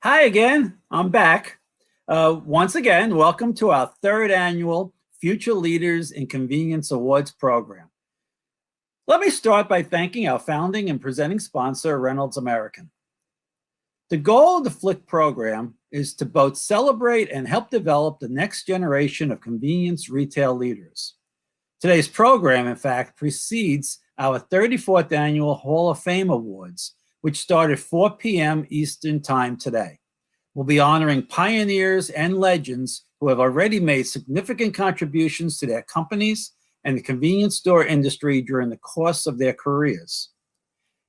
Hi again. I'm back. Once again, welcome to our third annual Future Leaders in Convenience Awards program. Let me start by thanking our founding and presenting sponsor, Reynolds American. The goal of the FLIC program is to both celebrate and help develop the next generation of convenience retail leaders. Today's program, in fact, precedes our 34th annual Hall of Fame Awards, which start at 4 p.m. Eastern Time today. We'll be honoring pioneers and legends who have already made significant contributions to their companies and the convenience store industry during the course of their careers.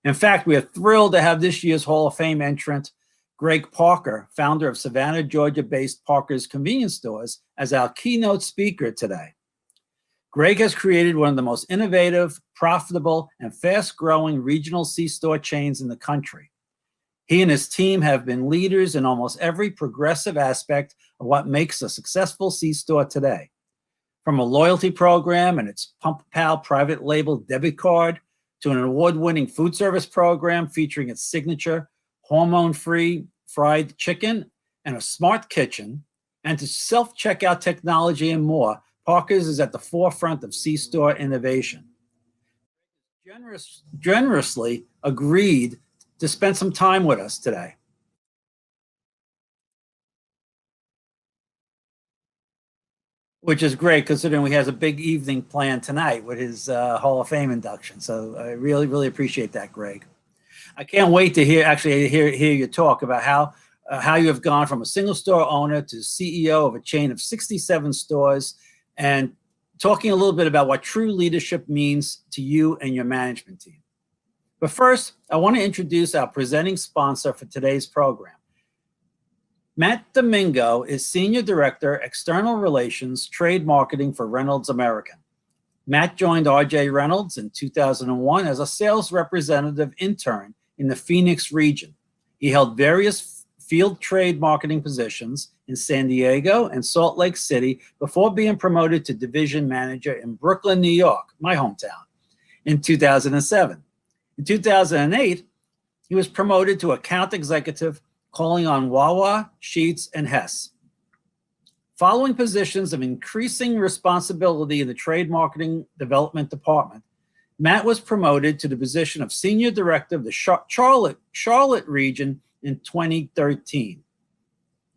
In fact, we are thrilled to have this year's Hall of Fame entrant, Greg Parker, founder of Savannah, Georgia-based Parker's Convenience Stores, as our keynote speaker today. Greg has created one of the most innovative, profitable, and fast-growing regional C-store chains in the country. He and his team have been leaders in almost every progressive aspect of what makes a successful C-store today. From a loyalty program and its Pump Pal private label debit card, to an award-winning food service program featuring its signature hormone-free fried chicken and a smart kitchen, and to self-checkout technology and more, Parker's is at the forefront of C-store innovation. Generously agreed to spend some time with us today. Which is great considering we has a big evening planned tonight with his Hall of Fame induction. So I really, really appreciate that, Greg. I can't wait to hear you talk about how you have gone from a single store owner to CEO of a chain of 67 stores, and talking a little bit about what true leadership means to you and your management team. But first, I want to introduce our presenting sponsor for today's program. Matt Domingo is Senior Director, External Relations, Trade Marketing for Reynolds American. Matt joined R.J. Reynolds in 2001 as a sales representative intern in the Phoenix region. He held various field trade marketing positions in San Diego and Salt Lake City before being promoted to division manager in Brooklyn, New York, my hometown, in 2007. In 2008, he was promoted to account executive, calling on Wawa, Sheetz, and Hess. Following positions of increasing responsibility in the trade marketing development department, Matt was promoted to the position of Senior Director of the Charlotte region in 2013.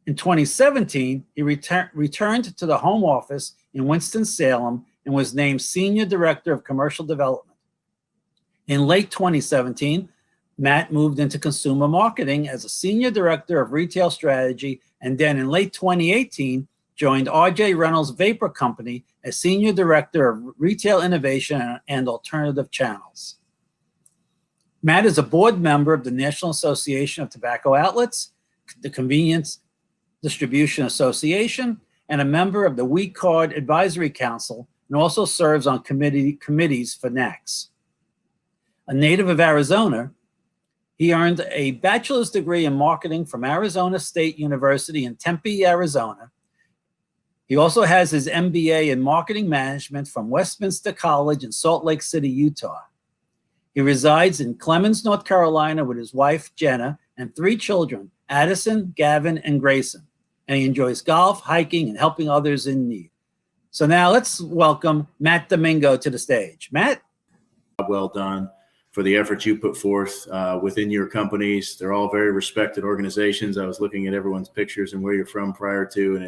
In 2017, he returned to the home office in Winston-Salem and was named Senior Director of Commercial Development. In late 2017, Matt moved into consumer marketing as a Senior Director of Retail Strategy, and then in late 2018, joined R.J. Reynolds Vapor Company as Senior Director of Retail Innovation and Alternative Channels. Matt is a board member of the National Association of Tobacco Outlets, the Convenience Distribution Association, and a member of the Wheat Card Advisory Council, and also serves on committees for NACS. A native of Arizona, he earned a bachelor's degree in marketing from Arizona State University in Tempe, Arizona. He also has his MBA in marketing management from Westminster College in Salt Lake City, Utah. He resides in Clemens, North Carolina with his wife, Jenna, and 3 children, Addison, Gavin, and Grayson. And he enjoys golf, hiking, and helping others in need. So now let's welcome Matt Domingo to the stage. Matt? Well done for the efforts you put forth within your companies. They're all very respected organizations. I was looking at everyone's pictures and where you're from prior to, and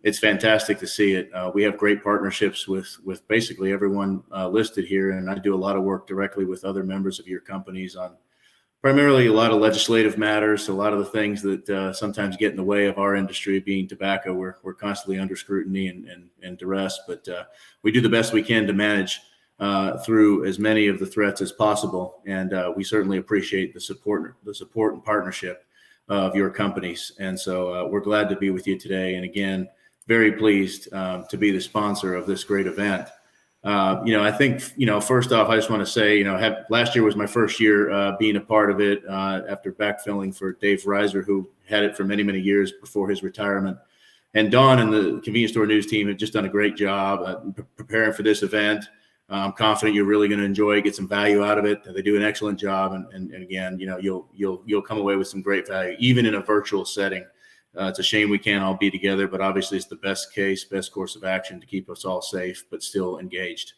it's fantastic to see it. We have great partnerships with basically everyone listed here, and I do a lot of work directly with other members of your companies on primarily a lot of legislative matters, a lot of the things that sometimes get in the way of our industry, being tobacco. We're constantly under scrutiny and duress, but we do the best we can to manage through as many of the threats as possible, and we certainly appreciate the support and partnership of your companies. And so we're glad to be with you today, and again, very pleased to be the sponsor of this great event. I think, first off, I just want to say, last year was my first year being a part of it after backfilling for Dave Reiser, who had it for many, many years before his retirement. And Dawn and the Convenience Store News team have just done a great job preparing for this event. I'm confident you're really going to enjoy it, get some value out of it. They do an excellent job. And again, you'll come away with some great value, even in a virtual setting. It's a shame we can't all be together, but obviously it's the best course of action to keep us all safe, but still engaged.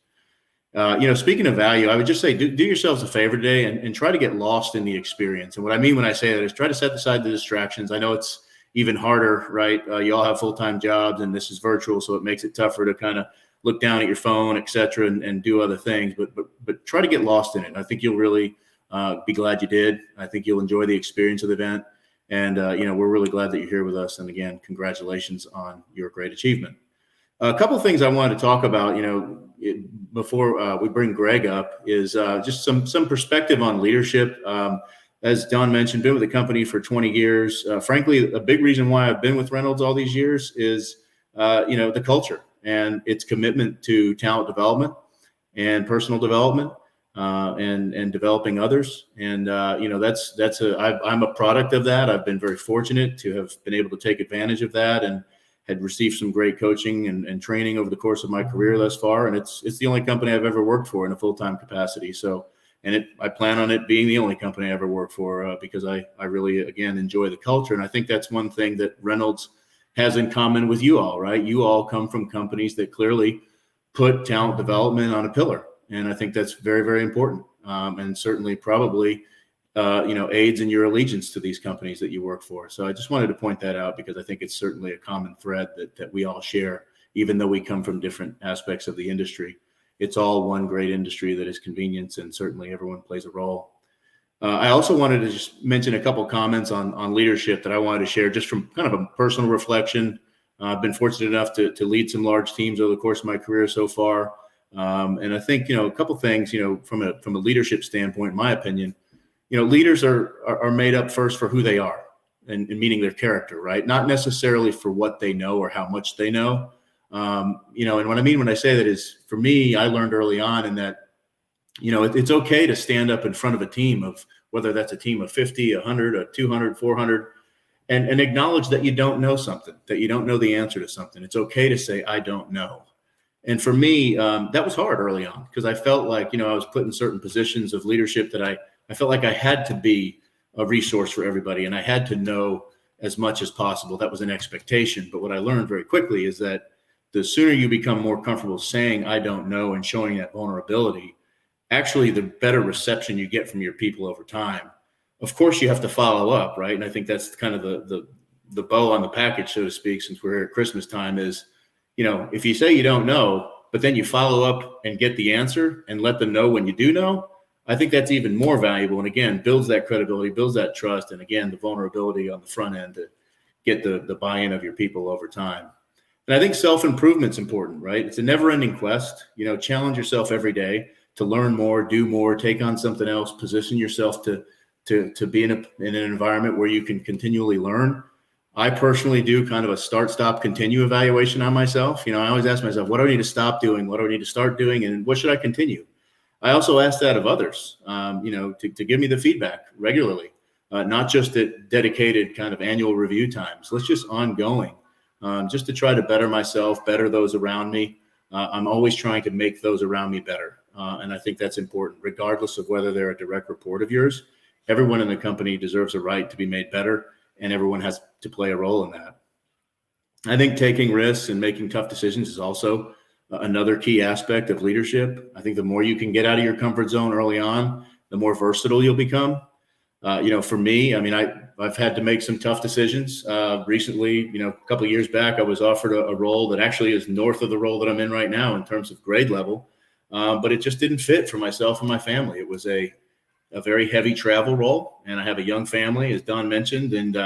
Speaking of value, I would just say, do yourselves a favor today and try to get lost in the experience. And what I mean when I say that is try to set aside the distractions. I know it's even harder, right? You all have full-time jobs and this is virtual, so it makes it tougher to kind of look down at your phone, et cetera, and do other things, but try to get lost in it. I think you'll really be glad you did. I think you'll enjoy the experience of the event. And, we're really glad that you're here with us. And again, congratulations on your great achievement. A couple of things I wanted to talk about, before we bring Greg up is just some perspective on leadership. As Don mentioned, been with the company for 20 years. Frankly, a big reason why I've been with Reynolds all these years is, the culture and its commitment to talent development and personal development and developing others. And, I'm a product of that. I've been very fortunate to have been able to take advantage of that and had received some great coaching and training over the course of my career thus far. And it's the only company I've ever worked for in a full-time capacity. So, I plan on it being the only company I ever worked for because I really, again, enjoy the culture. And I think that's one thing that Reynolds has in common with you all, right? You all come from companies that clearly put talent development on a pillar. And I think that's very, very important. And certainly probably, aids in your allegiance to these companies that you work for. So I just wanted to point that out because I think it's certainly a common thread that we all share, even though we come from different aspects of the industry. It's all one great industry that is convenience, and certainly everyone plays a role. I also wanted to just mention a couple comments on leadership that I wanted to share just from kind of a personal reflection. I've been fortunate enough to lead some large teams over the course of my career so far. And I think, a couple things, from a leadership standpoint, in my opinion, leaders are made up first for who they are and meaning their character, right? Not necessarily for what they know or how much they know. And what I mean when I say that is, for me, I learned early on in that, it's okay to stand up in front of a team of whether that's a team of 50, 100, 200, 400, and acknowledge that you don't know something, that you don't know the answer to something. It's okay to say, I don't know. And for me, that was hard early on because I felt like, I was put in certain positions of leadership that I felt like I had to be a resource for everybody and I had to know as much as possible. That was an expectation. But what I learned very quickly is that the sooner you become more comfortable saying, I don't know, and showing that vulnerability, actually the better reception you get from your people over time. Of course, you have to follow up, right? And I think that's kind of the bow on the package, so to speak, since we're here at Christmas time is, if you say you don't know, but then you follow up and get the answer and let them know when you do know, I think that's even more valuable. And again, builds that credibility, builds that trust. And again, the vulnerability on the front end to get the buy-in of your people over time. And I think self-improvement's important, right? It's a never-ending quest. Challenge yourself every day to learn more, do more, take on something else, position yourself to be in an environment where you can continually learn. I personally do kind of a start, stop, continue evaluation on myself. I always ask myself, what do I need to stop doing? What do I need to start doing? And what should I continue? I also ask that of others, to give me the feedback regularly, not just at dedicated kind of annual review times. Let's just ongoing, just to try to better myself, better those around me. I'm always trying to make those around me better. And I think that's important, regardless of whether they're a direct report of yours. Everyone in the company deserves a right to be made better, and everyone has to play a role in that. I think taking risks and making tough decisions is also another key aspect of leadership. I think the more you can get out of your comfort zone early on, the more versatile you'll become. For me, I've had to make some tough decisions. Recently, a couple of years back, I was offered a role that actually is north of the role that I'm in right now in terms of grade level. But it just didn't fit for myself and my family. It was a very heavy travel role, and I have a young family, as Don mentioned, and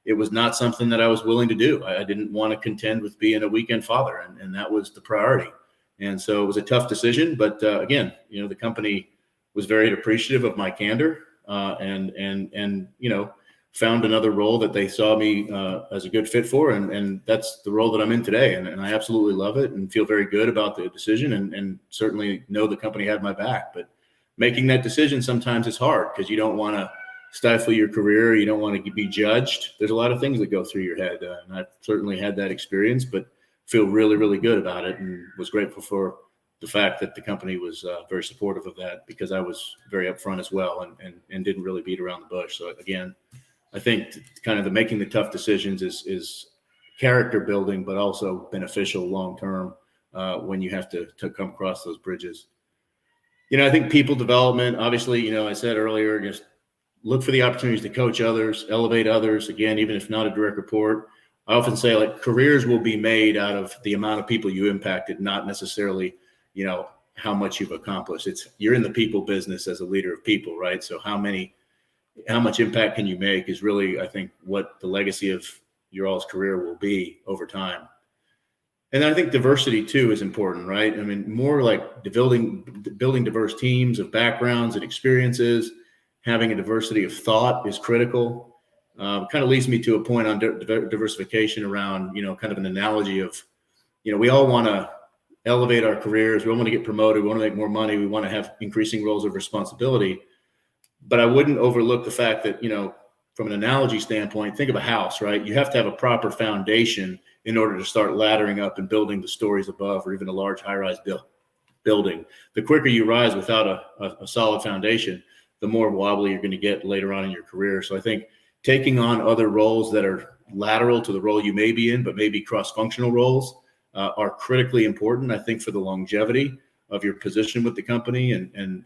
it was not something that I was willing to do. I didn't want to contend with being a weekend father, and that was the priority. And so it was a tough decision, but again, the company was very appreciative of my candor, and found another role that they saw me as a good fit for, and that's the role that I'm in today, and I absolutely love it and feel very good about the decision, and certainly know the company had my back. But making that decision sometimes is hard because you don't want to stifle your career. You don't want to be judged. There's a lot of things that go through your head. And I've certainly had that experience, but feel really, really good about it and was grateful for the fact that the company was very supportive of that, because I was very upfront as well, and didn't really beat around the bush. So again, I think kind of the making the tough decisions is character building, but also beneficial long term when you have to come across those bridges. I think people development, obviously, I said earlier, just look for the opportunities to coach others, elevate others. Again, even if not a direct report, I often say, like, careers will be made out of the amount of people you impacted, not necessarily, how much you've accomplished. You're in the people business as a leader of people, right? So how much impact can you make is really, I think, what the legacy of your all's career will be over time. And I think diversity too is important, right? I mean, more like building diverse teams of backgrounds and experiences, having a diversity of thought is critical. Kind of leads me to a point on diversification around, kind of an analogy of, we all want to elevate our careers. We all want to get promoted. We want to make more money. We want to have increasing roles of responsibility. But I wouldn't overlook the fact that, from an analogy standpoint, think of a house, right? You have to have a proper foundation in order to start laddering up and building the stories above, or even a large high-rise building. The quicker you rise without a solid foundation, the more wobbly you're going to get later on in your career. So I think taking on other roles that are lateral to the role you may be in, but maybe cross-functional roles, are critically important, I think, for the longevity of your position with the company and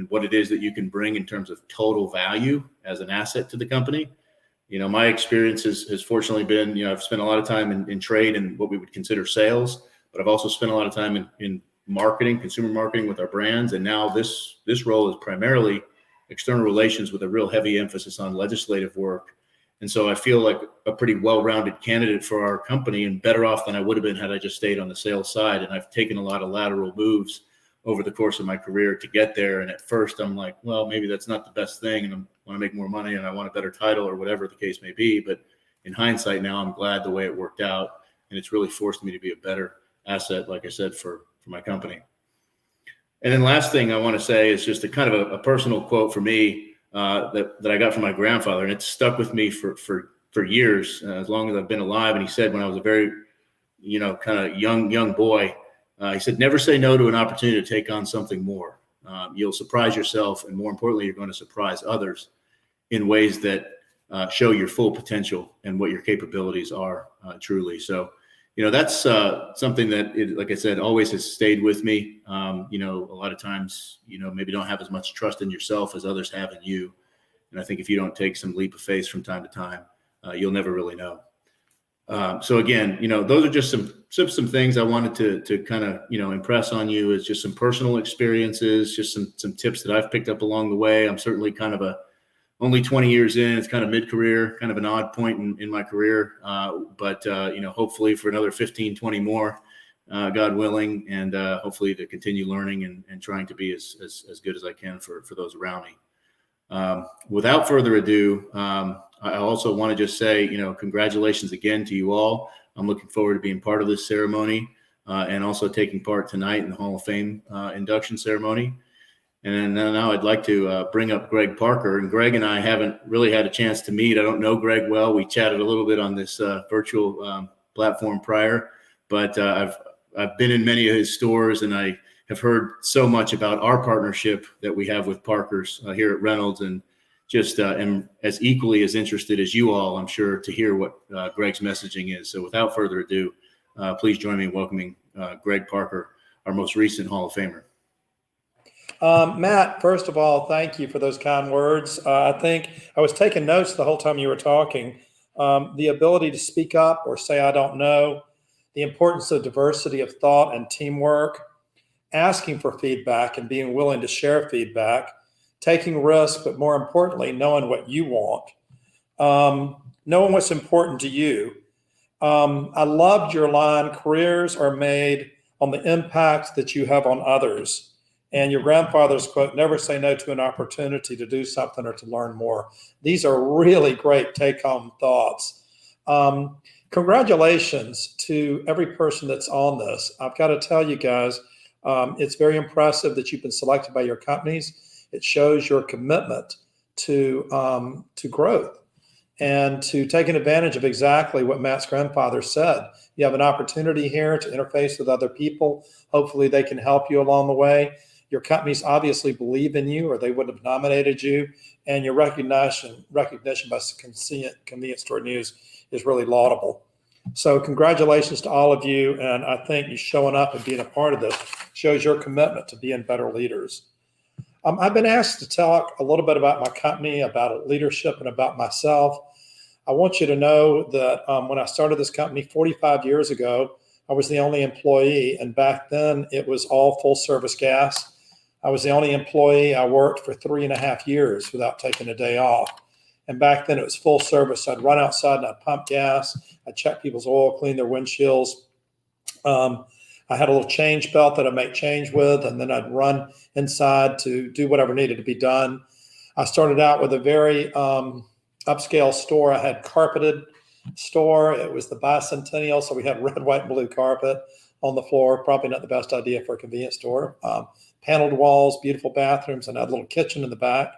what it is that you can bring in terms of total value as an asset to the company. My experience has fortunately been, I've spent a lot of time in trade and what we would consider sales, but I've also spent a lot of time in marketing, consumer marketing with our brands. And now this role is primarily external relations with a real heavy emphasis on legislative work. And so I feel like a pretty well-rounded candidate for our company, and better off than I would have been had I just stayed on the sales side. And I've taken a lot of lateral moves over the course of my career to get there. And at first I'm like, well, maybe that's not the best thing, and I want to make more money and I want a better title, or whatever the case may be. But in hindsight now, I'm glad the way it worked out, and it's really forced me to be a better asset, like I said, for my company. And then last thing I want to say is just a kind of a personal quote for me that I got from my grandfather, and it's stuck with me for years, as long as I've been alive. And he said, when I was a very, kind of young boy, he said, never say no to an opportunity to take on something more. You'll surprise yourself, and more importantly, you're going to surprise others in ways that show your full potential and what your capabilities are truly. So, that's something that, like I said, always has stayed with me. A lot of times, maybe don't have as much trust in yourself as others have in you. And I think if you don't take some leap of faith from time to time, you'll never really know. So again, those are just some things I wanted to kind of, impress on you, is just some personal experiences, just some tips that I've picked up along the way. I'm certainly kind of only 20 years in. It's kind of mid-career, kind of an odd point in my career. But hopefully for another 15, 20 more, God willing, and hopefully to continue learning and trying to be as good as I can for those around me. Without further ado, I also want to just say, congratulations again to you all. I'm looking forward to being part of this ceremony and also taking part tonight in the Hall of Fame induction ceremony. And then now I'd like to bring up Greg Parker. And Greg and I haven't really had a chance to meet. I don't know Greg well. We chatted a little bit on this virtual platform prior, but I've been in many of his stores, and I have heard so much about our partnership that we have with Parker's here at Reynolds, and just am as equally as interested as you all, I'm sure, to hear what Greg's messaging is. So without further ado, please join me in welcoming Greg Parker, our most recent Hall of Famer. Matt, first of all, thank you for those kind words. I think I was taking notes the whole time you were talking. The ability to speak up or say, I don't know, the importance of diversity of thought and teamwork, asking for feedback and being willing to share feedback, taking risks, but more importantly, knowing what you want, knowing what's important to you. I loved your line, careers are made on the impact that you have on others. And your grandfather's quote, never say no to an opportunity to do something or to learn more. These are really great take-home thoughts. Congratulations to every person that's on this. I've got to tell you guys, it's very impressive that you've been selected by your companies. It shows your commitment to growth. and to taking advantage of exactly what Matt's grandfather said. You have an opportunity here to interface with other people. Hopefully they can help you along the way. Your companies obviously believe in you or they wouldn't have nominated you. And your recognition by Convenience Store News is really laudable. So congratulations to all of you. And I think you showing up and being a part of this shows your commitment to being better leaders. I've been asked to talk a little bit about my company, about leadership, and about myself. I want you to know that when I started this company 45 years ago, I was the only employee. And back then it was all full service gas. I was the only employee. I worked for 3.5 years without taking a day off. And back then it was full service. I'd run outside and I'd pump gas. I'd check people's oil, clean their windshields. I had a little change belt that I'd make change with, and then I'd run inside to do whatever needed to be done. I started out with a very upscale store. I had carpeted store. It was the bicentennial, so we had red, white, and blue carpet on the floor. Probably not the best idea for a convenience store. Paneled walls, beautiful bathrooms, and I had a little kitchen in the back.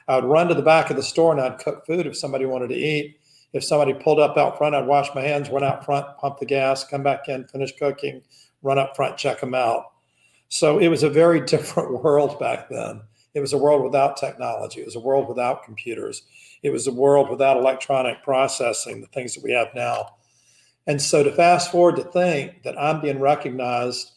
I would run to the back of the store and I'd cook food if somebody wanted to eat. If somebody pulled up out front, I'd wash my hands, run out front, pump the gas, come back in, finish cooking, run up front, check them out. So it was a very different world back then. It was a world without technology. It was a world without computers. It was a world without electronic processing, the things that we have now. And so to fast forward to think that I'm being recognized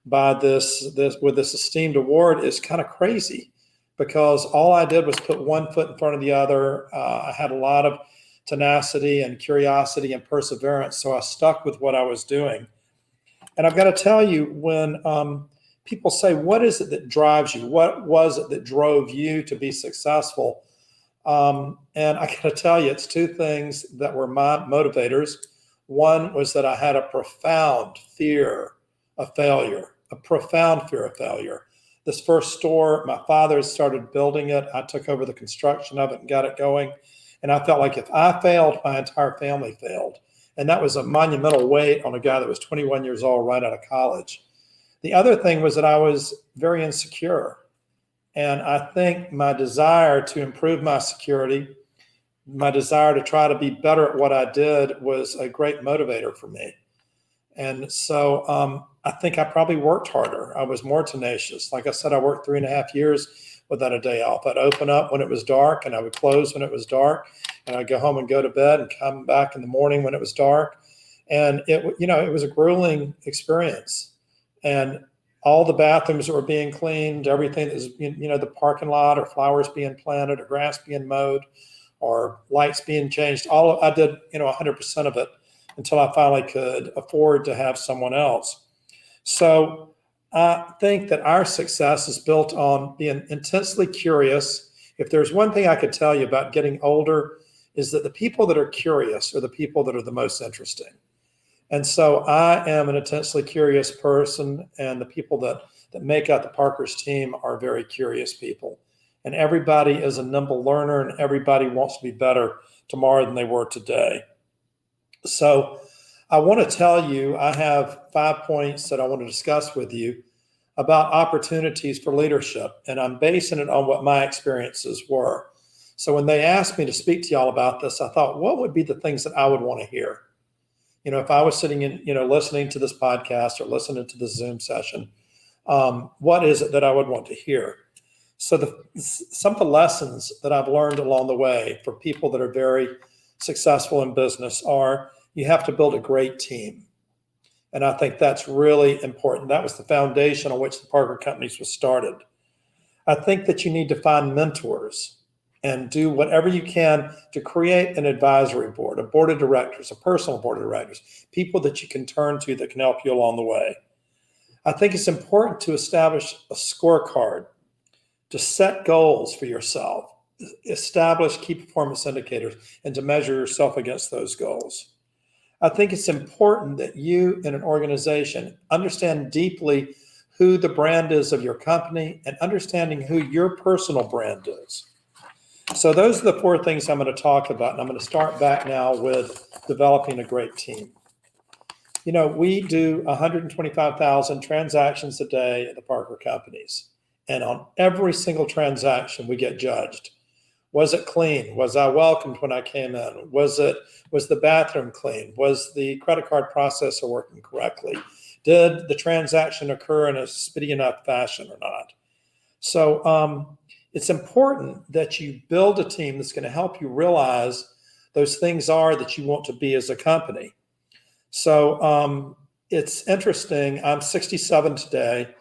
by this with this esteemed award is kind of crazy, because all I did was put one foot in front of the other. I had a lot of tenacity and curiosity and perseverance, so I stuck with what I was doing. And I've got to tell you, when people say, what is it that drives you? What was it that drove you to be successful? And I got to tell you, it's two things that were my motivators. One was that I had a profound fear of failure, a profound fear of failure. This first store, my father started building it. I took over the construction of it and got it going. And I felt like if I failed, my entire family failed. And that was a monumental weight on a guy that was 21 years old right out of college. The other thing was that I was very insecure. And I think my desire to improve my security, my desire to try to be better at what I did, was a great motivator for me. And so I think I probably worked harder. I was more tenacious. Like I said, I worked 3.5 years without a day off. I'd open up when it was dark and I would close when it was dark. And I'd go home and go to bed and come back in the morning when it was dark. And it was a grueling experience. And all the bathrooms that were being cleaned, everything that was, the parking lot, or flowers being planted, or grass being mowed, or lights being changed, I did, 100% of it until I finally could afford to have someone else. So I think that our success is built on being intensely curious. If there's one thing I could tell you about getting older, is that the people that are curious are the people that are the most interesting. And so I am an intensely curious person, and the people that make out the Parker's team are very curious people. And everybody is a nimble learner, and everybody wants to be better tomorrow than they were today. So I want to tell you, I have 5 points that I want to discuss with you about opportunities for leadership, and I'm basing it on what my experiences were. So when they asked me to speak to y'all about this, I thought, what would be the things that I would want to hear? If I was sitting in, listening to this podcast or listening to the Zoom session, what is it that I would want to hear? So some of the lessons that I've learned along the way for people that are very successful in business are, you have to build a great team. And I think that's really important. That was the foundation on which the Parker Companies was started. I think that you need to find mentors and do whatever you can to create an advisory board, a board of directors, a personal board of directors, people that you can turn to that can help you along the way. I think it's important to establish a scorecard, to set goals for yourself, establish key performance indicators, and to measure yourself against those goals. I think it's important that you in an organization understand deeply who the brand is of your company and understanding who your personal brand is. So those are the 4 things I'm going to talk about, and I'm going to start back now with developing a great team. We do 125,000 transactions a day at the Parker Companies, and on every single transaction we get judged. Was it clean? Was I welcomed when I came in? Was the bathroom clean? Was the credit card processor working correctly? Did the transaction occur in a speedy enough fashion or not? So it's important that you build a team that's going to help you realize those things are that you want to be as a company. So it's interesting. I'm 67 today.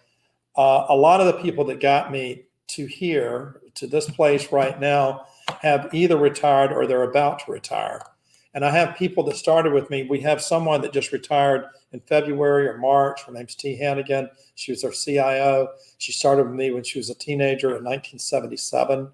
A lot of the people that got me to here, to this place right now, have either retired or they're about to retire. And I have people that started with me. We have someone that just retired in February or March. Her name's T. Hannigan. She was our CIO. She started with me when she was a teenager in 1977.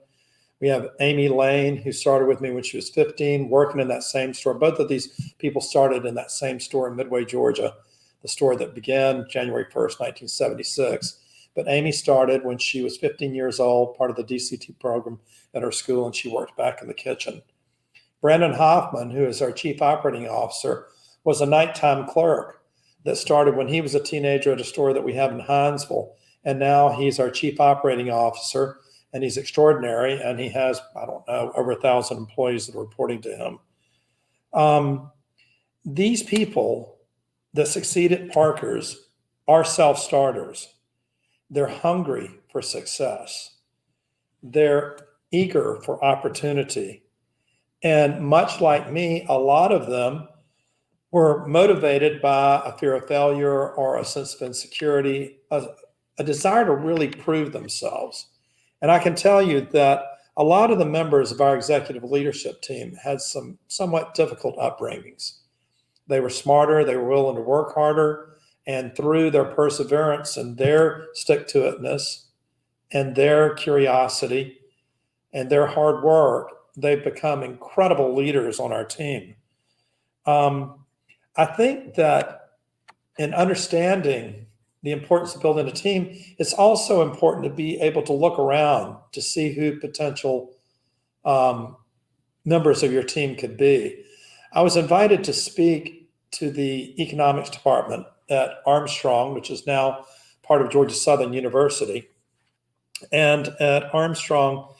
We have Amy Lane, who started with me when she was 15, working in that same store. Both of these people started in that same store in Midway, Georgia, the store that began January 1st, 1976. But Amy started when she was 15 years old, part of the DCT program at her school, and she worked back in the kitchen. Brandon Hoffman, who is our chief operating officer, was a nighttime clerk that started when he was a teenager at a store that we have in Hinesville. And now he's our chief operating officer, and he's extraordinary. And he has, I don't know, over 1,000 employees that are reporting to him. These people that succeed at Parker's are self-starters. They're hungry for success. They're eager for opportunity. And much like me, a lot of them were motivated by a fear of failure or a sense of insecurity, a desire to really prove themselves. And I can tell you that a lot of the members of our executive leadership team had some somewhat difficult upbringings. They were smarter, they were willing to work harder, and through their perseverance and their stick-to-itness and their curiosity and their hard work, they've become incredible leaders on our team. I think that in understanding the importance of building a team, it's also important to be able to look around to see who potential members of your team could be. I was invited to speak to the economics department at Armstrong, which is now part of Georgia Southern University. And at Armstrong,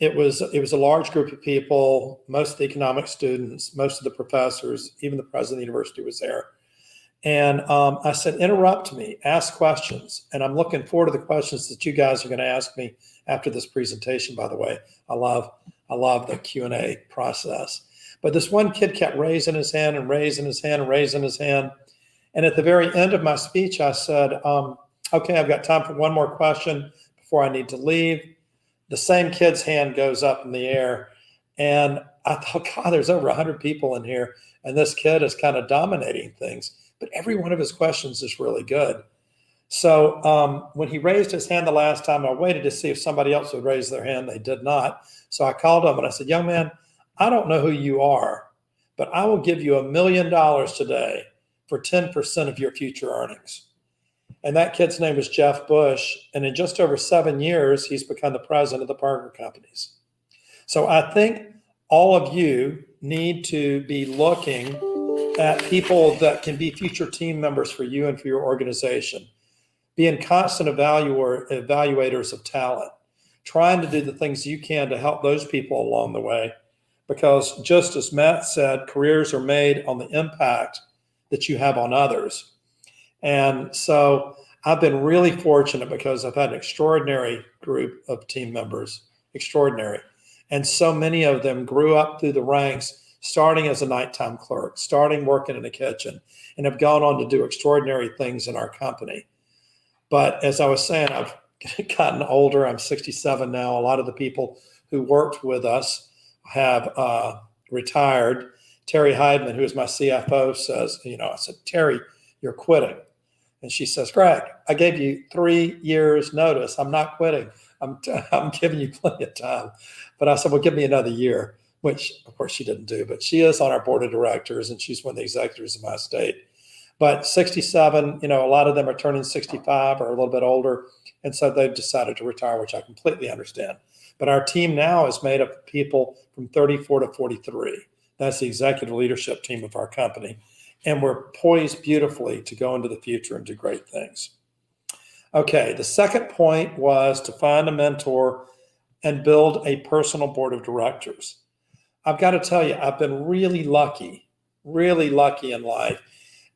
it was a large group of people, most of the economics students, most of the professors, even the president of the university was there. And I said, interrupt me, ask questions. And I'm looking forward to the questions that you guys are going to ask me after this presentation, by the way. I love the Q&A process. But this one kid kept raising his hand and raising his hand and raising his hand. And at the very end of my speech, I said, okay, I've got time for one more question before I need to leave. The same kid's hand goes up in the air. And I thought, God, there's over 100 people in here. And this kid is kind of dominating things. But every one of his questions is really good. So when he raised his hand the last time, I waited to see if somebody else would raise their hand. They did not. So I called him and I said, young man, I don't know who you are, but I will give you $1 million today for 10% of your future earnings. And that kid's name was Jeff Bush. And in just over 7 years, he's become the president of the Parker Companies. So I think all of you need to be looking at people that can be future team members for you and for your organization. Being constant evaluators of talent, trying to do the things you can to help those people along the way. Because just as Matt said, careers are made on the impact that you have on others. And so I've been really fortunate because I've had an extraordinary group of team members, extraordinary. And so many of them grew up through the ranks, starting as a nighttime clerk, starting working in the kitchen, and have gone on to do extraordinary things in our company. But as I was saying, I've gotten older. I'm 67 now. A lot of the people who worked with us have retired. Terry Heidman, who is my CFO, says, I said, Terry, you're quitting. And she says, Greg, I gave you 3 years notice. I'm not quitting. I'm giving you plenty of time. But I said, well, give me another year, which of course she didn't do, but she is on our board of directors and she's one of the executives of my estate. But 67, a lot of them are turning 65 or a little bit older. And so they've decided to retire, which I completely understand. But our team now is made up of people from 34 to 43. That's the executive leadership team of our company. And we're poised beautifully to go into the future and do great things. Okay, the second point was to find a mentor and build a personal board of directors. I've got to tell you, I've been really lucky in life.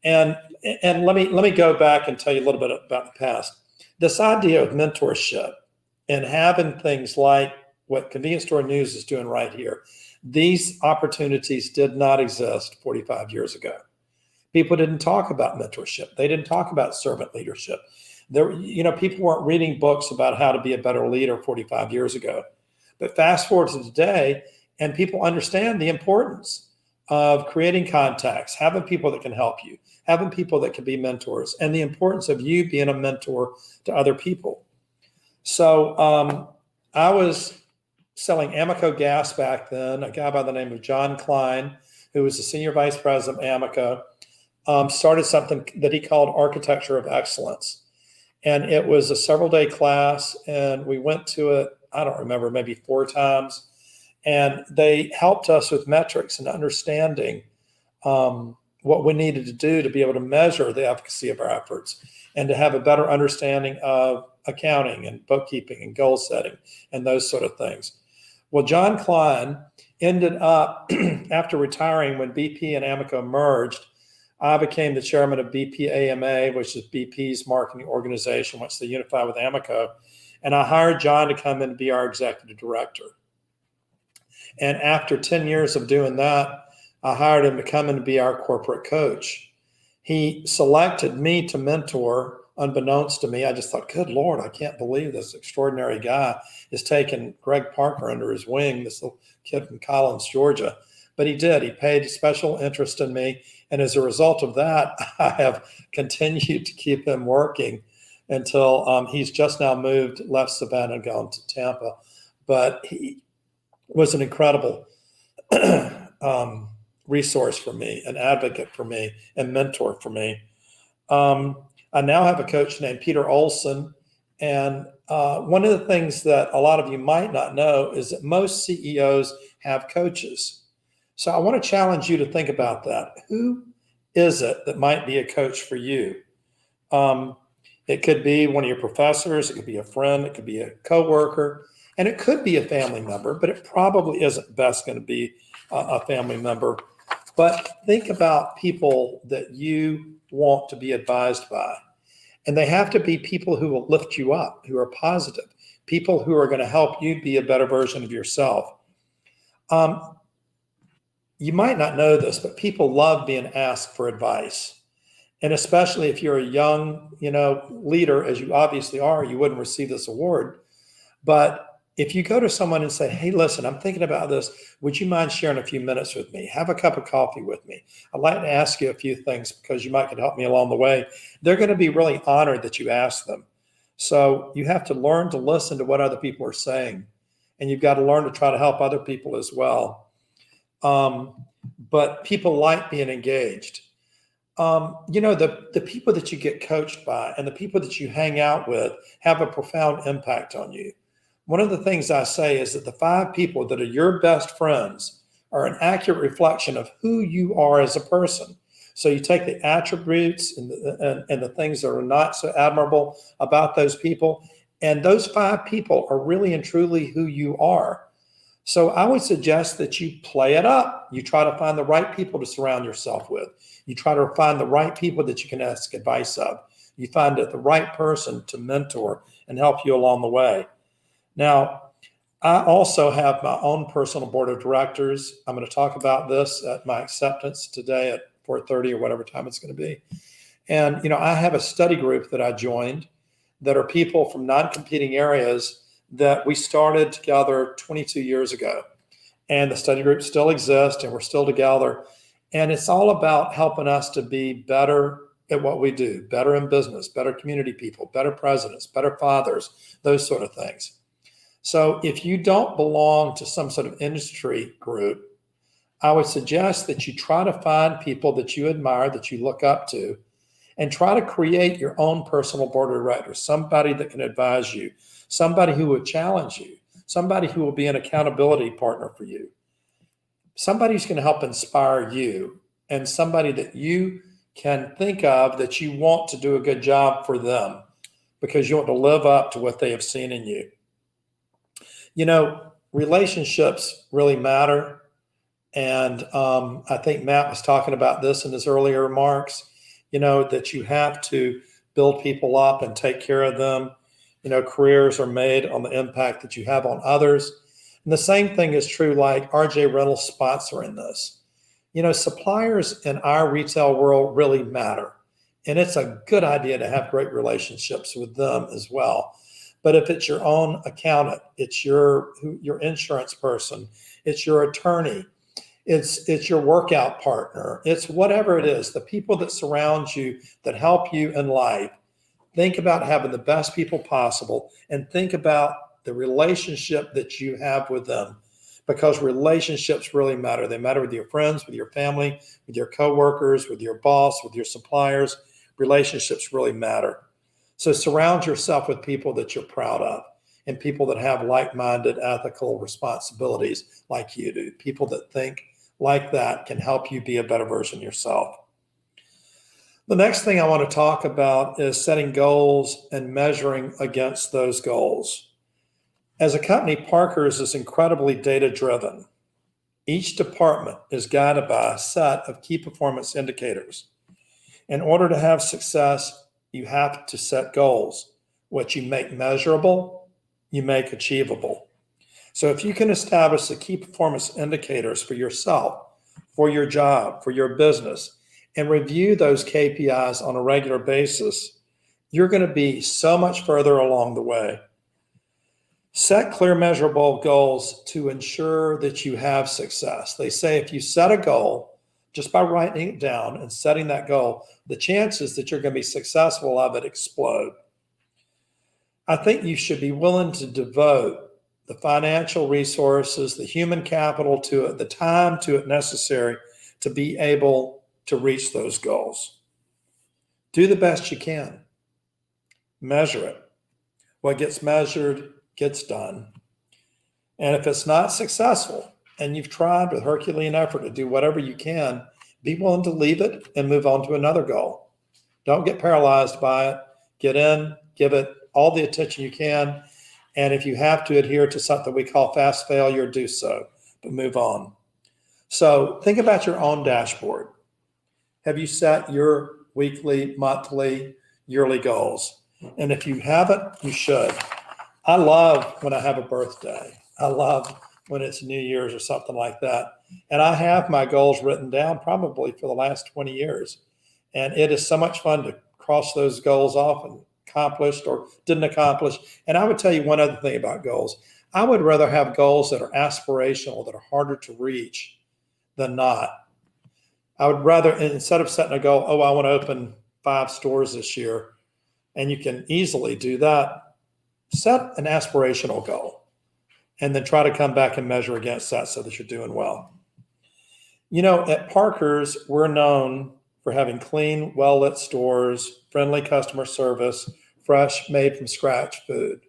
And let me go back and tell you a little bit about the past. This idea of mentorship and having things like what Convenience Store News is doing right here, these opportunities did not exist 45 years ago. People didn't talk about mentorship. They didn't talk about servant leadership. People weren't reading books about how to be a better leader 45 years ago. But fast forward to today, and people understand the importance of creating contacts, having people that can help you, having people that can be mentors, and the importance of you being a mentor to other people. So I was selling Amoco gas back then. A guy by the name of John Klein, who was the senior vice president of Amoco, started something that he called Architecture of Excellence. And it was a several-day class, and we went to it, I don't remember, maybe 4 times. And they helped us with metrics and understanding what we needed to do to be able to measure the efficacy of our efforts and to have a better understanding of accounting and bookkeeping and goal setting and those sort of things. Well, John Klein ended up, after retiring, when BP and Amoco merged, I became the chairman of BP AMA, which is BP's marketing organization once they unified with Amoco. And I hired John to come in and be our executive director. And after 10 years of doing that, I hired him to come in and be our corporate coach. He selected me to mentor, unbeknownst to me. I just thought, good Lord, I can't believe this extraordinary guy is taking Greg Parker under his wing, this little kid from Collins, Georgia. But he did. He paid special interest in me. And as a result of that, I have continued to keep him working until he's just now left Savannah and gone to Tampa. But he was an incredible resource for me, an advocate for me, and mentor for me. I now have a coach named Peter Olson. And one of the things that a lot of you might not know is that most CEOs have coaches. So I want to challenge you to think about that. Who is it that might be a coach for you? It could be one of your professors, it could be a friend, it could be a coworker, and it could be a family member, but it probably isn't best going to be a family member. But think about people that you want to be advised by. And they have to be people who will lift you up, who are positive, people who are going to help you be a better version of yourself. You might not know this, but people love being asked for advice. And especially if you're a young, leader, as you obviously are, you wouldn't receive this award. But if you go to someone and say, hey, listen, I'm thinking about this. Would you mind sharing a few minutes with me? Have a cup of coffee with me. I'd like to ask you a few things because you might could help me along the way. They're going to be really honored that you asked them. So you have to learn to listen to what other people are saying. And you've got to learn to try to help other people as well. But people like being engaged. The people that you get coached by and the people that you hang out with have a profound impact on you. One of the things I say is that the 5 people that are your best friends are an accurate reflection of who you are as a person. So you take the attributes and the things that are not so admirable about those people, and those 5 people are really and truly who you are. So I would suggest that you play it up. You try to find the right people to surround yourself with. You try to find the right people that you can ask advice of. You find the right person to mentor and help you along the way. Now, I also have my own personal board of directors. I'm going to talk about this at my acceptance today at 4:30 or whatever time it's going to be. And, I have a study group that I joined that are people from non-competing areas that we started together 22 years ago. And the study group still exists and we're still together. And it's all about helping us to be better at what we do, better in business, better community people, better presidents, better fathers, those sort of things. So if you don't belong to some sort of industry group, I would suggest that you try to find people that you admire, that you look up to, and try to create your own personal board of directors, somebody that can advise you, somebody who will challenge you, somebody who will be an accountability partner for you, somebody who's going to help inspire you, and somebody that you can think of that you want to do a good job for them because you want to live up to what they have seen in you. Relationships really matter. And I think Matt was talking about this in his earlier remarks, that you have to build people up and take care of them. Careers are made on the impact that you have on others. And the same thing is true, like RJ Reynolds sponsoring this. Suppliers in our retail world really matter. And it's a good idea to have great relationships with them as well. But if it's your own accountant, it's your insurance person, it's your attorney, it's your workout partner, it's whatever it is, the people that surround you, that help you in life, think about having the best people possible and think about the relationship that you have with them, because relationships really matter. They matter with your friends, with your family, with your coworkers, with your boss, with your suppliers. Relationships really matter. So surround yourself with people that you're proud of and people that have like-minded ethical responsibilities like you do. People that think like that can help you be a better version of yourself. The next thing I want to talk about is setting goals and measuring against those goals. As a company, Parker's is incredibly data-driven. Each department is guided by a set of key performance indicators. In order to have success, you have to set goals. What you make measurable, you make achievable. So if you can establish the key performance indicators for yourself, for your job, for your business, and review those KPIs on a regular basis, you're going to be so much further along the way. Set clear, measurable goals to ensure that you have success. They say if you set a goal, just by writing it down and setting that goal, the chances that you're going to be successful of it explode. I think you should be willing to devote the financial resources, the human capital to it, the time to it necessary to be able to reach those goals. Do the best you can. Measure it. What gets measured gets done. And if it's not successful and you've tried with Herculean effort to do whatever you can, be willing to leave it and move on to another goal. Don't get paralyzed by it. Get in, give it all the attention you can. And if you have to adhere to something we call fast failure, do so, but move on. So think about your own dashboard. Have you set your weekly, monthly, yearly goals? And if you haven't, you should. I love when I have a birthday. I love when it's New Year's or something like that. And I have my goals written down probably for the last 20 years. And it is so much fun to cross those goals off and accomplished or didn't accomplish. And I would tell you one other thing about goals. I would rather have goals that are aspirational, that are harder to reach than not. I would rather, instead of setting a goal, I want to open 5 stores this year, and you can easily do that, set an aspirational goal and then try to come back and measure against that so that you're doing well. At Parker's, we're known for having clean, well-lit stores, friendly customer service, fresh, made from scratch food.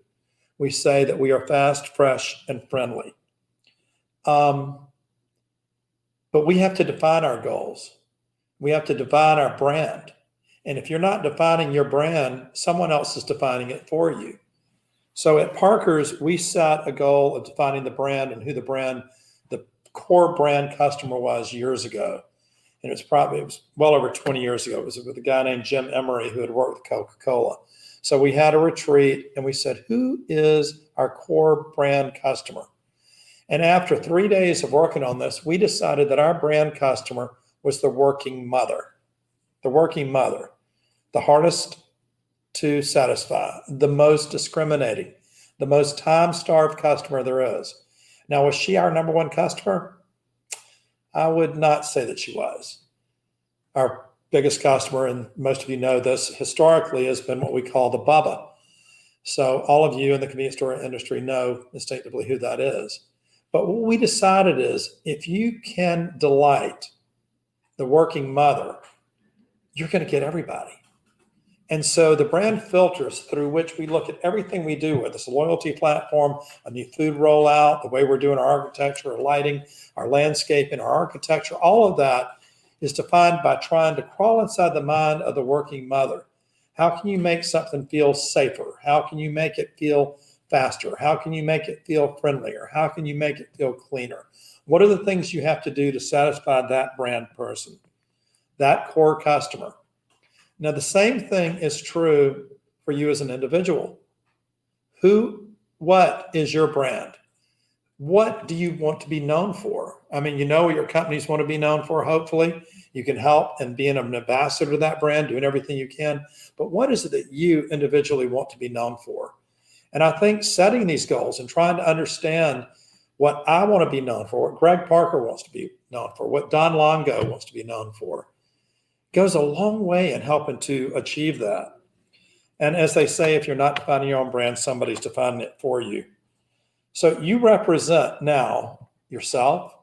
We say that we are fast, fresh, and friendly. But we have to define our goals. We have to define our brand. And if you're not defining your brand, someone else is defining it for you. So at Parker's, we set a goal of defining the brand and who the core brand customer was years ago. And it was well over 20 years ago. It was with a guy named Jim Emery who had worked with Coca-Cola. So we had a retreat and we said, who is our core brand customer? And after 3 days of working on this, we decided that our brand customer was the working mother. The working mother, the hardest to satisfy, the most discriminating, the most time-starved customer there is. Now, was she our number one customer? I would not say that she was. Our biggest customer, and most of you know this, historically has been what we call the Bubba. So all of you in the convenience store industry know instinctively who that is. But what we decided is if you can delight the working mother, you're going to get everybody. And so the brand filters through which we look at everything we do, whether it's a loyalty platform, a new food rollout, the way we're doing our architecture, our lighting, our landscaping, our architecture, all of that is defined by trying to crawl inside the mind of the working mother. How can you make something feel safer? How can you make it feel faster? How can you make it feel friendlier? How can you make it feel cleaner? What are the things you have to do to satisfy that brand person, that core customer? Now, the same thing is true for you as an individual. What is your brand? What do you want to be known for? I mean, you know what your companies want to be known for, hopefully. You can help and being an ambassador to that brand, doing everything you can. But what is it that you individually want to be known for? And I think setting these goals and trying to understand what I want to be known for, what Greg Parker wants to be known for, what Don Longo wants to be known for, goes a long way in helping to achieve that. And as they say, if you're not defining your own brand, somebody's defining it for you. So you represent now yourself,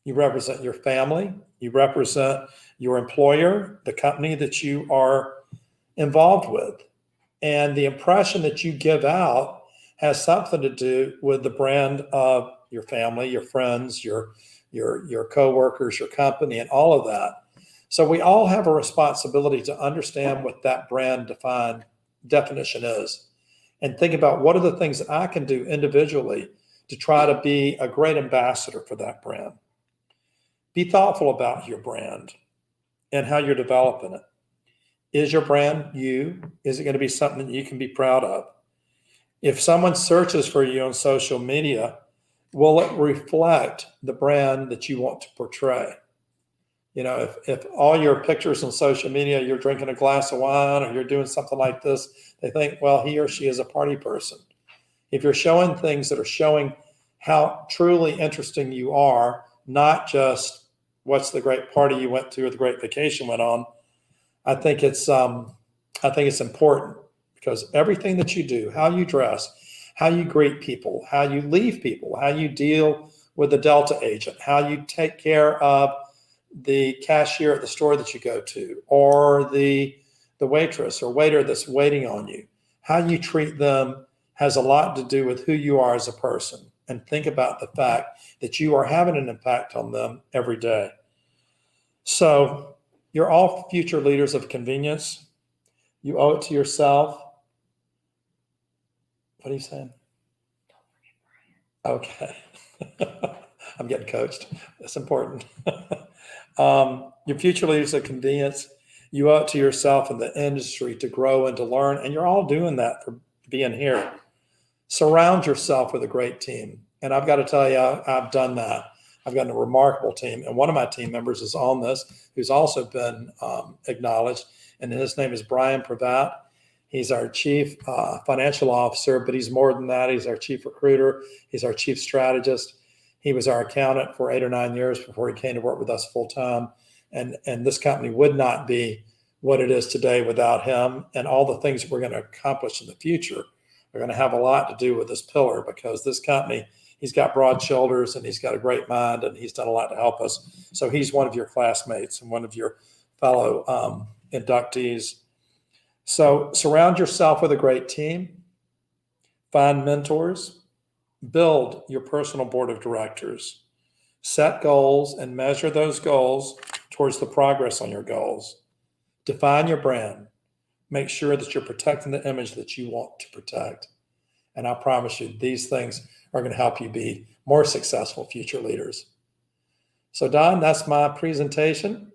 you represent your family, you represent your employer, the company that you are involved with. And the impression that you give out has something to do with the brand of your family, your friends, your coworkers, your company, and all of that. So we all have a responsibility to understand what that brand definition is, and think about what are the things that I can do individually to try to be a great ambassador for that brand. Be thoughtful about your brand and how you're developing it. Is your brand you? Is it going to be something that you can be proud of? If someone searches for you on social media, will it reflect the brand that you want to portray? You know, if all your pictures on social media, you're drinking a glass of wine or you're doing something like this, they think, well, he or she is a party person. If you're showing things that are showing how truly interesting you are, not just what's the great party you went to or the great vacation went on, I think it's important, because everything that you do, how you dress, how you greet people, how you leave people, how you deal with the Delta agent, how you take care of the cashier at the store that you go to, or the waitress or waiter that's waiting on you, how you treat them has a lot to do with who you are as a person. And think about the fact that you are having an impact on them every day. So you're all future leaders of convenience. You owe it to yourself. What are you saying? Okay. I'm getting coached. That's important. Your future leaders of convenience. You owe it to yourself and the industry to grow and to learn. And you're all doing that for being here. Surround yourself with a great team. And I've got to tell you, I've done that. I've got a remarkable team. And one of my team members is on this, who's also been acknowledged. And his name is Brian Pravat. He's our chief financial officer, but he's more than that. He's our chief recruiter. He's our chief strategist. He was our accountant for 8 or 9 years before he came to work with us full time. And this company would not be what it is today without him. And all the things that we're going to accomplish in the future are going to have a lot to do with this pillar, because this company, he's got broad shoulders and he's got a great mind and he's done a lot to help us. So he's one of your classmates and one of your fellow inductees. So surround yourself with a great team, find mentors, build your personal board of directors, set goals and measure those goals towards the progress on your goals. Define your brand. Make sure that you're protecting the image that you want to protect. And I promise you, these things are going to help you be more successful future leaders. So Don, that's my presentation.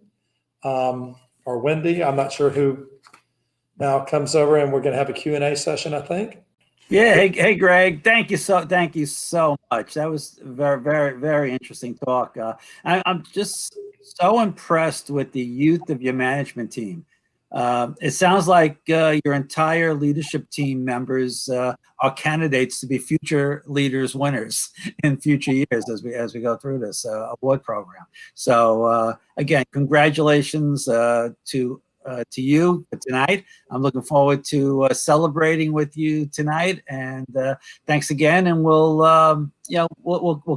Or Wendy, I'm not sure who now comes over, and we're going to have a Q&A session, I think. Yeah. Hey, Greg. Thank you so much. That was very, very, very interesting talk. I'm just so impressed with the youth of your management team. It sounds like your entire leadership team members are candidates to be future leaders winners in future years as we go through this award program. So again, congratulations to you tonight. I'm looking forward to celebrating with you tonight, and thanks again. And we'll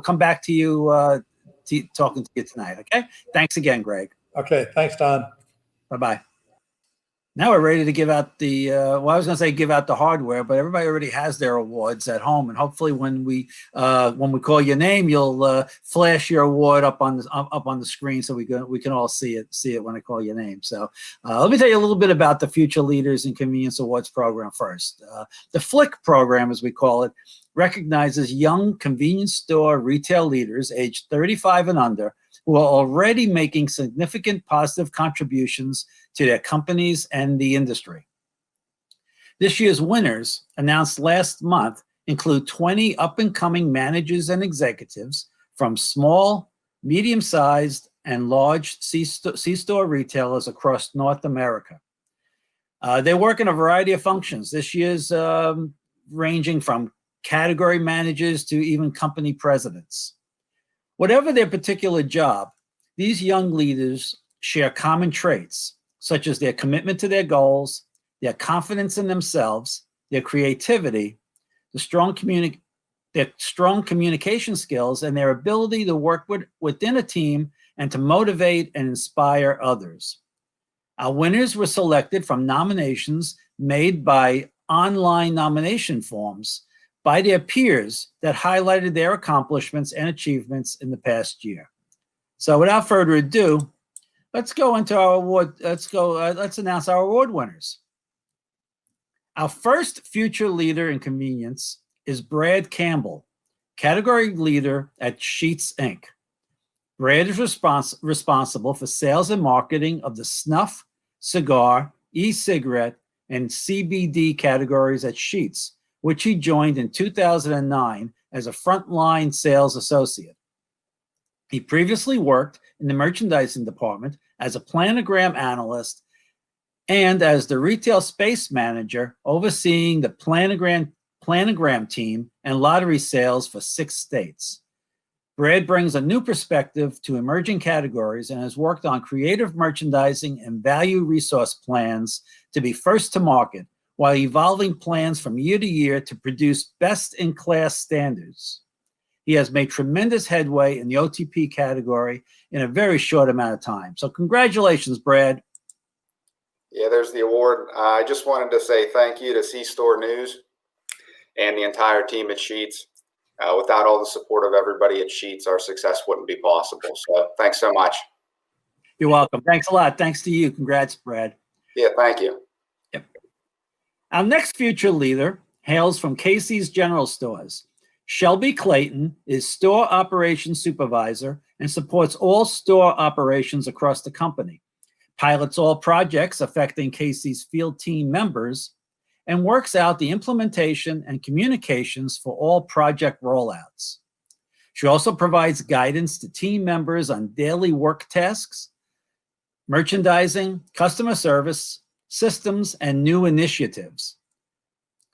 come back to you talking to you tonight. Okay. Thanks again, Greg. Okay. Thanks, Don. Bye-bye. Now we're ready to give out the, well, I was going to say give out the hardware, but everybody already has their awards at home. And hopefully when we call your name, you'll flash your award up on the screen so we can all see it when I call your name. So let me tell you a little bit about the Future Leaders in Convenience Awards program first. The FLIC program, as we call it, recognizes young convenience store retail leaders aged 35 and under who are already making significant positive contributions to their companies and the industry. This year's winners, announced last month, include 20 up-and-coming managers and executives from small, medium-sized, and large C-store retailers across North America. They work in a variety of functions. This year's ranging from category managers to even company presidents. Whatever their particular job, these young leaders share common traits, such as their commitment to their goals, their confidence in themselves, their creativity, their strong communication skills, and their ability to work within a team and to motivate and inspire others. Our winners were selected from nominations made by online nomination forms by their peers that highlighted their accomplishments and achievements in the past year. So without further ado, let's go into our award. Let's announce our award winners. Our first Future Leader in Convenience is Brad Campbell, category leader at Sheetz Inc. Brad is responsible for sales and marketing of the snuff, cigar, e-cigarette, and CBD categories at Sheetz, which he joined in 2009 as a frontline sales associate. He previously worked in the merchandising department as a planogram analyst and as the retail space manager overseeing the planogram team and lottery sales for 6 states. Brad brings a new perspective to emerging categories and has worked on creative merchandising and value resource plans to be first to market, while evolving plans from year to year to produce best-in-class standards. He has made tremendous headway in the OTP category in a very short amount of time. So congratulations, Brad. Yeah, there's the award. I just wanted to say thank you to C-Store News and the entire team at Sheetz. Without all the support of everybody at Sheetz, our success wouldn't be possible. So thanks so much. You're welcome. Thanks a lot. Thanks to you. Congrats, Brad. Yeah, thank you. Yep. Our next Future Leader hails from Casey's General Stores. Shelby Clayton is store operations supervisor and supports all store operations across the company, pilots all projects affecting Casey's field team members, and works out the implementation and communications for all project rollouts. She also provides guidance to team members on daily work tasks, merchandising, customer service, systems, and new initiatives.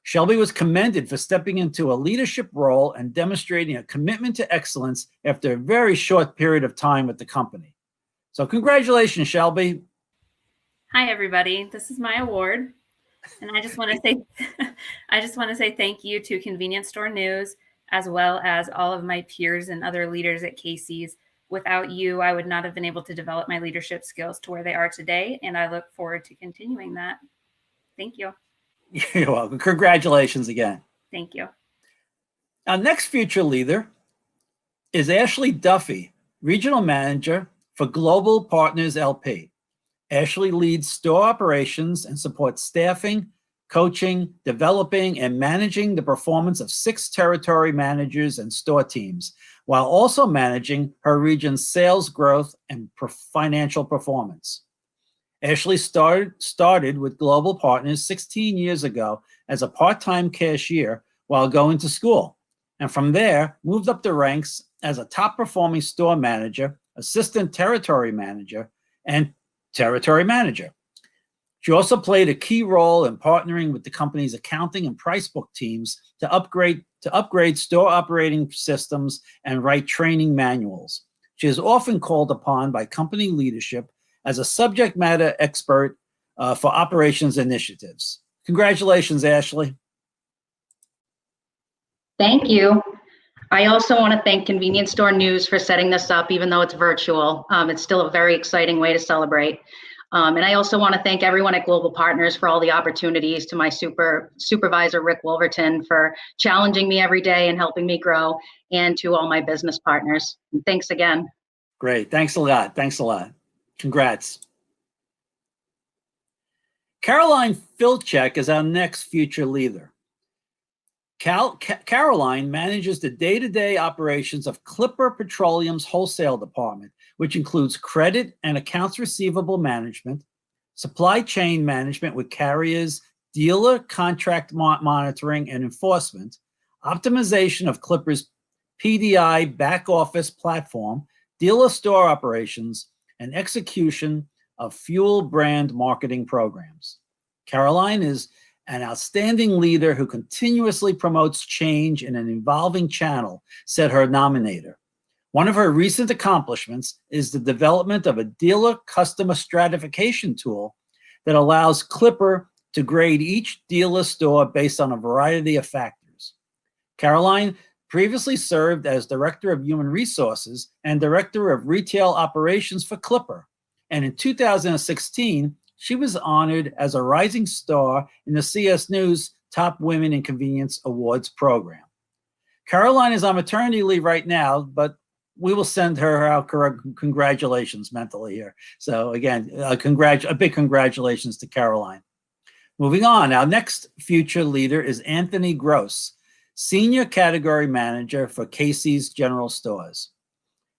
Shelby was commended for stepping into a leadership role and demonstrating a commitment to excellence after a very short period of time with the company. So congratulations, Shelby. Hi, everybody. This is my award. And I just want to say thank you to Convenience Store News, as well as all of my peers and other leaders at Casey's. Without you, I would not have been able to develop my leadership skills to where they are today. And I look forward to continuing that. Thank you. You're welcome. Congratulations again. Thank you. Our next Future Leader is Ashley Duffy, Regional Manager for Global Partners LP. Ashley leads store operations and supports staffing, coaching, developing, and managing the performance of 6 territory managers and store teams, while also managing her region's sales growth and financial performance. Ashley started with Global Partners 16 years ago as a part-time cashier while going to school, and from there moved up the ranks as a top-performing store manager, assistant territory manager, and territory manager. She also played a key role in partnering with the company's accounting and price book teams to upgrade store operating systems and write training manuals. She is often called upon by company leadership as a subject matter expert for operations initiatives. Congratulations, Ashley. Thank you. I also want to thank Convenience Store News for setting this up, even though it's virtual. It's still a very exciting way to celebrate. And I also want to thank everyone at Global Partners for all the opportunities, to my supervisor, Rick Wolverton, for challenging me every day and helping me grow, and to all my business partners. And thanks again. Great. Thanks a lot. Thanks a lot. Congrats. Caroline Filchek is our next future leader. Caroline manages the day-to-day operations of Clipper Petroleum's wholesale department, which includes credit and accounts receivable management, supply chain management with carriers, dealer contract monitoring and enforcement, optimization of Clipper's PDI back office platform, dealer store operations, and execution of fuel brand marketing programs. Caroline is an outstanding leader who continuously promotes change in an evolving channel, said her nominator. One of her recent accomplishments is the development of a dealer customer stratification tool that allows Clipper to grade each dealer store based on a variety of factors. Caroline previously served as Director of Human Resources and Director of Retail Operations for Clipper, and in 2016, she was honored as a rising star in the CS News Top Women in Convenience Awards program. Caroline is on maternity leave right now, but we will send her out congratulations mentally here. So again, a big congratulations to Caroline. Moving on, our next future leader is Anthony Gross, Senior Category Manager for Casey's General Stores.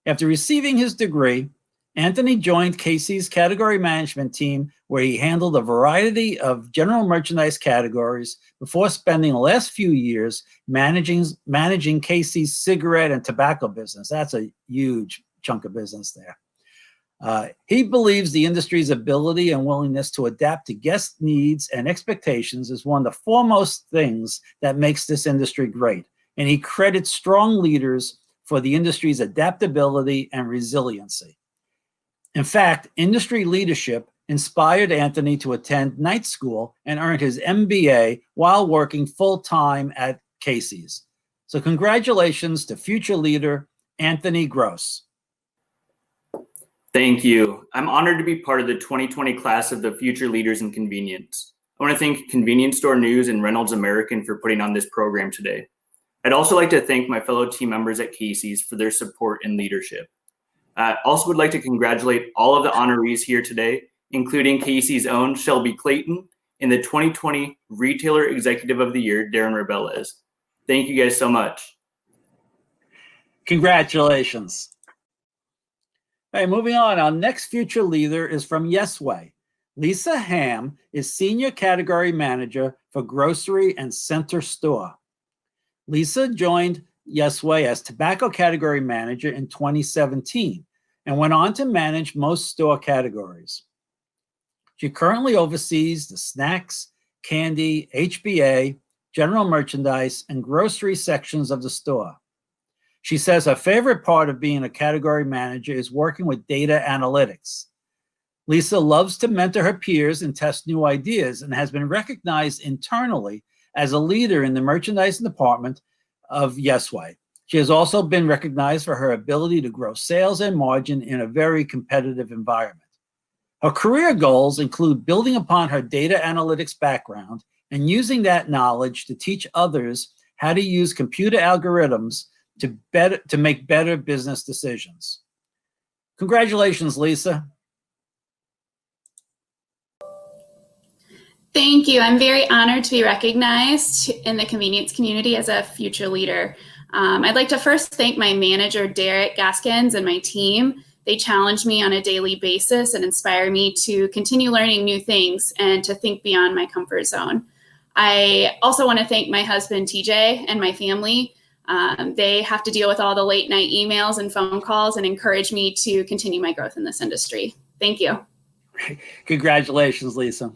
After receiving his degree, Anthony joined Casey's category management team, where he handled a variety of general merchandise categories before spending the last few years managing Casey's cigarette and tobacco business. That's a huge chunk of business there. He believes the industry's ability and willingness to adapt to guest needs and expectations is one of the foremost things that makes this industry great, and he credits strong leaders for the industry's adaptability and resiliency. In fact, industry leadership inspired Anthony to attend night school and earned his MBA while working full-time at Casey's. So congratulations to future leader Anthony Gross. Thank you. I'm honored to be part of the 2020 class of the Future Leaders in Convenience. I want to thank Convenience Store News and Reynolds American for putting on this program today. I'd also like to thank my fellow team members at Casey's for their support and leadership. I also would like to congratulate all of the honorees here today, including Casey's own Shelby Clayton and the 2020 Retailer Executive of the Year, Darren Rebelez. Thank you guys so much. Congratulations. All right, moving on. Our next future leader is from Yesway. Lisa Hamm is Senior Category Manager for Grocery and Center Store. Lisa joined Yesway as Tobacco Category Manager in 2017 and went on to manage most store categories. She currently oversees the snacks, candy, HBA, general merchandise, and grocery sections of the store. She says her favorite part of being a category manager is working with data analytics. Lisa loves to mentor her peers and test new ideas, and has been recognized internally as a leader in the merchandising department of Yesway. She has also been recognized for her ability to grow sales and margin in a very competitive environment. Her career goals include building upon her data analytics background and using that knowledge to teach others how to use computer algorithms to make better business decisions. Congratulations, Lisa. Thank you. I'm very honored to be recognized in the convenience community as a future leader. I'd like to first thank my manager, Derek Gaskins, and my team. They challenge me on a daily basis and inspire me to continue learning new things and to think beyond my comfort zone. I also want to thank my husband, TJ, and my family. They have to deal with all the late night emails and phone calls and encourage me to continue my growth in this industry. Thank you. Congratulations, Lisa.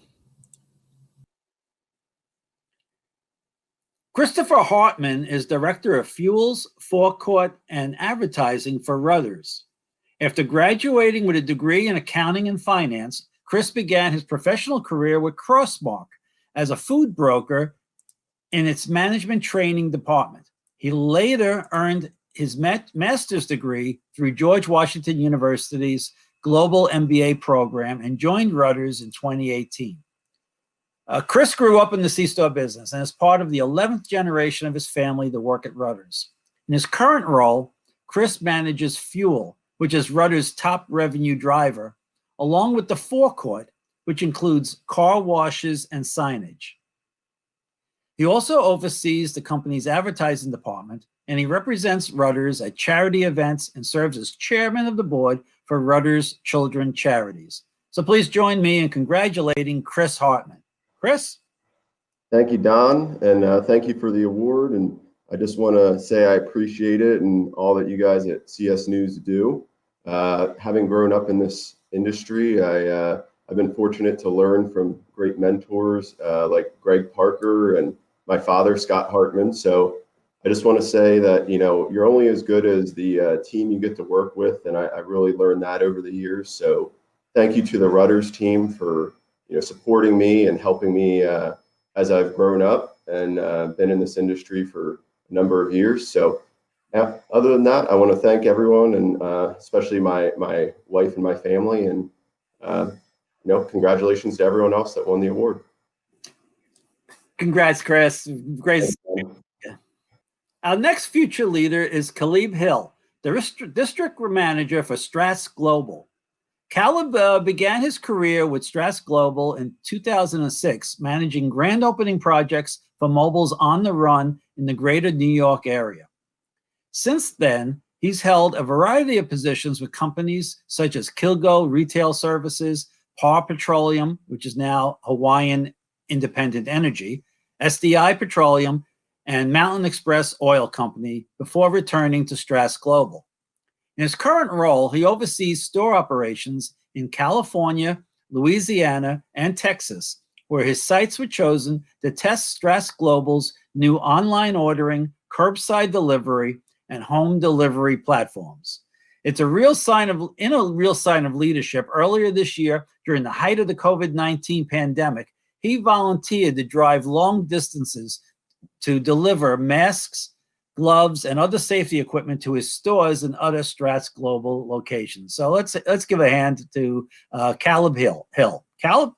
Christopher Hartman is Director of Fuels, Forecourt, and Advertising for Rudders. After graduating with a degree in accounting and finance, Chris began his professional career with Crossmark as a food broker in its management training department. He later earned his master's degree through George Washington University's Global MBA program and joined Rudders in 2018. Chris grew up in the C-store business and is part of the 11th generation of his family to work at Rudders. In his current role, Chris manages Fuel, which is Rudders' top revenue driver, along with the forecourt, which includes car washes and signage. He also oversees the company's advertising department, and he represents Rudders at charity events and serves as chairman of the board for Rudders Children Charities. So please join me in congratulating Chris Hartman. Chris? Thank you, Don, and thank you for the award. And I just want to say I appreciate it and all that you guys at CS News do. Having grown up in this industry, I've been fortunate to learn from great mentors like Greg Parker and my father, Scott Hartman. So I just want to say that, you know, you're only as good as the team you get to work with. And I really learned that over the years. So thank you to the Rudders team for, you know, supporting me and helping me as I've grown up and been in this industry for a number of years. So yeah, other than that, I want to thank everyone and especially my wife and my family. And, you know, congratulations to everyone else that won the award. Congrats, Chris. Great. Our next future leader is Khalif Hill, the district manager for Stratz Global. Khalif began his career with Stratz Global in 2006, managing grand opening projects for mobiles on the run in the greater New York area. Since then, he's held a variety of positions with companies such as Kilgo Retail Services, Petroleum, which is now Hawaiian Independent Energy, SDI Petroleum, and Mountain Express Oil Company before returning to Stratz Global. In his current role, he oversees store operations in California, Louisiana, and Texas, where his sites were chosen to test Stratz Global's new online ordering, curbside delivery, and home delivery platforms. It's a real sign of leadership. Earlier this year, during the height of the COVID-19 pandemic, he volunteered to drive long distances to deliver masks, gloves, and other safety equipment to his stores and other Stratz Global locations. So let's give a hand to Khalif Hill. Khalif?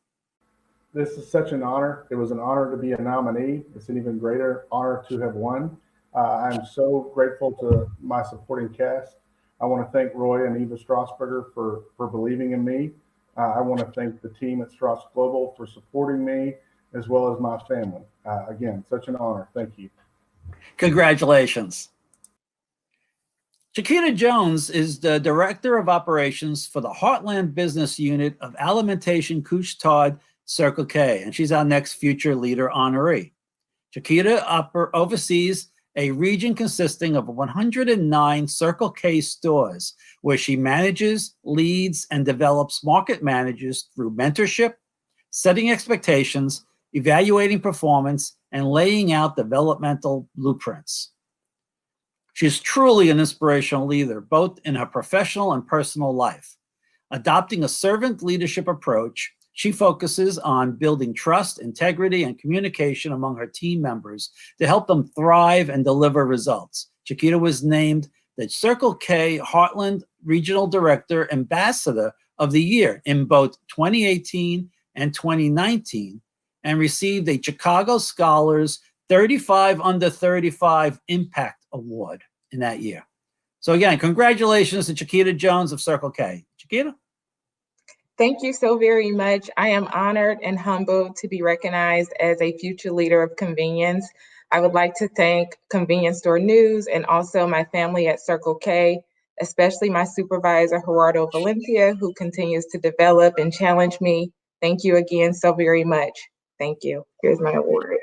This is such an honor. It was an honor to be a nominee. It's an even greater honor to have won. I'm so grateful to my supporting cast. I want to thank Roy and Eva Strasburger for believing in me. I want to thank the team at Stratz Global for supporting me, as well as my family. Again, such an honor. Thank you. Congratulations. Chiquita Jones is the Director of Operations for the Heartland Business Unit of Alimentation Couche-Tard Circle K, and she's our next future leader honoree. Chiquita oversees a region consisting of 109 Circle K stores, where she manages, leads, and develops market managers through mentorship, setting expectations, evaluating performance, and laying out developmental blueprints. She's truly an inspirational leader, both in her professional and personal life. Adopting a servant leadership approach, she focuses on building trust, integrity, and communication among her team members to help them thrive and deliver results. Chiquita was named the Circle K Heartland Regional Director Ambassador of the Year in both 2018 and 2019, and received a Chicago Scholars 35 Under 35 Impact Award in that year. So again, congratulations to Chiquita Jones of Circle K. Chiquita? Thank you so very much. I am honored and humbled to be recognized as a future leader of convenience. I would like to thank Convenience Store News and also my family at Circle K, especially my supervisor, Gerardo Valencia, who continues to develop and challenge me. Thank you again so very much. Thank you. Here's my award.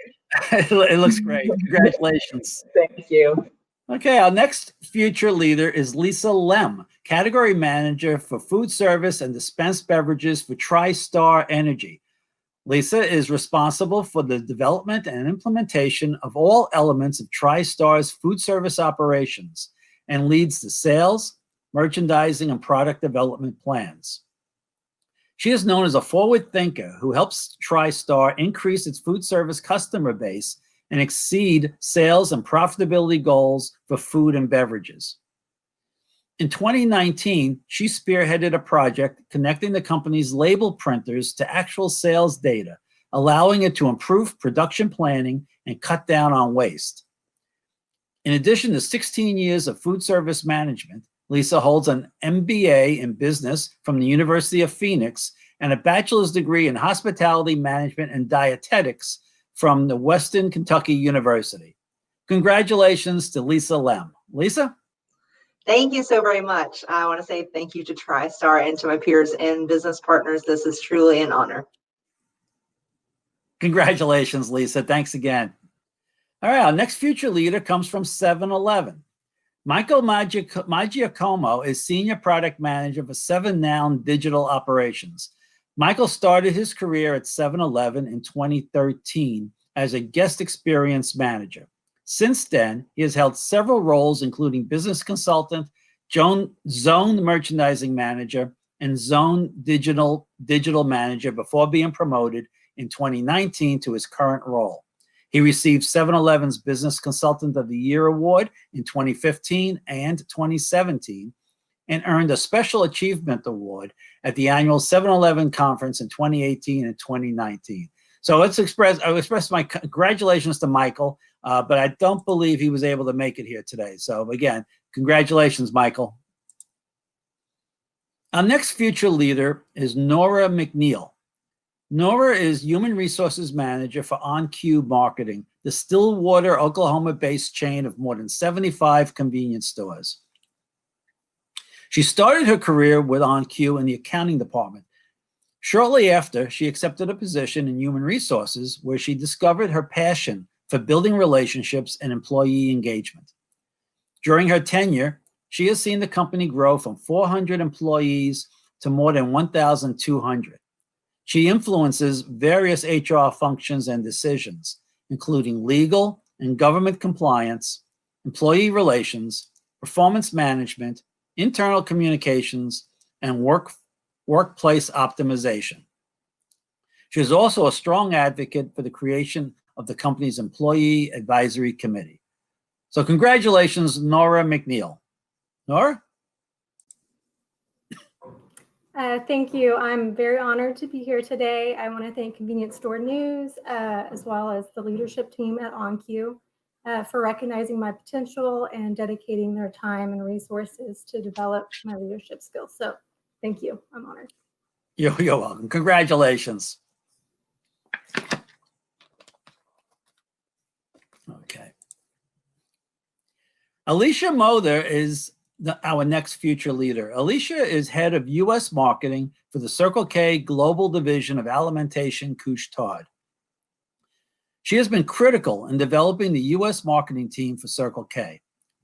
It looks great. Congratulations. Thank you. Okay, our next future leader is Lisa Lem, Category Manager for Food Service and Dispensed Beverages for TriStar Energy. Lisa is responsible for the development and implementation of all elements of TriStar's food service operations and leads the sales, merchandising, and product development plans. She is known as a forward thinker who helps TriStar increase its food service customer base and exceed sales and profitability goals for food and beverages. In 2019, she spearheaded a project connecting the company's label printers to actual sales data, allowing it to improve production planning and cut down on waste. In addition to 16 years of food service management, Lisa holds an MBA in business from the University of Phoenix and a bachelor's degree in hospitality management and dietetics from the Western Kentucky University. Congratulations to Lisa Lem. Lisa? Thank you so very much. I want to say thank you to TriStar and to my peers and business partners. This is truly an honor. Congratulations, Lisa. Thanks again. All right, our next future leader comes from 7-Eleven. Michael Maggiacomo is Senior Product Manager for 7NOW Digital Operations. Michael started his career at 7-Eleven in 2013 as a guest experience manager. Since then, he has held several roles, including business consultant, zone merchandising manager, and zone digital manager before being promoted in 2019 to his current role. He received 7-Eleven's Business Consultant of the Year award in 2015 and 2017 and earned a Special Achievement Award at the annual 7-Eleven conference in 2018 and 2019. So I express my congratulations to Michael, but I don't believe he was able to make it here today. So again, congratulations, Michael. Our next future leader is Nora Mcneil. Nora is Human Resources Manager for OnCue Marketing, the Stillwater, Oklahoma-based chain of more than 75 convenience stores. She started her career with OnCue in the accounting department. Shortly after, she accepted a position in human resources where she discovered her passion for building relationships and employee engagement. During her tenure, she has seen the company grow from 400 employees to more than 1,200. She influences various HR functions and decisions, including legal and government compliance, employee relations, performance management, internal communications, and workplace optimization. She is also a strong advocate for the creation of the company's Employee Advisory Committee. So congratulations, Nora Mcneil. Nora? Thank you. I'm very honored to be here today. I want to thank Convenience Store News, as well as the leadership team at OnCue for recognizing my potential and dedicating their time and resources to develop my leadership skills. So thank you. I'm honored. You're welcome. Congratulations. Okay. Alicia Mother is our next future leader. Alicia is head of U.S. marketing for the Circle K Global Division of Alimentation Couche-Tard. She has been critical in developing the U.S. marketing team for Circle K.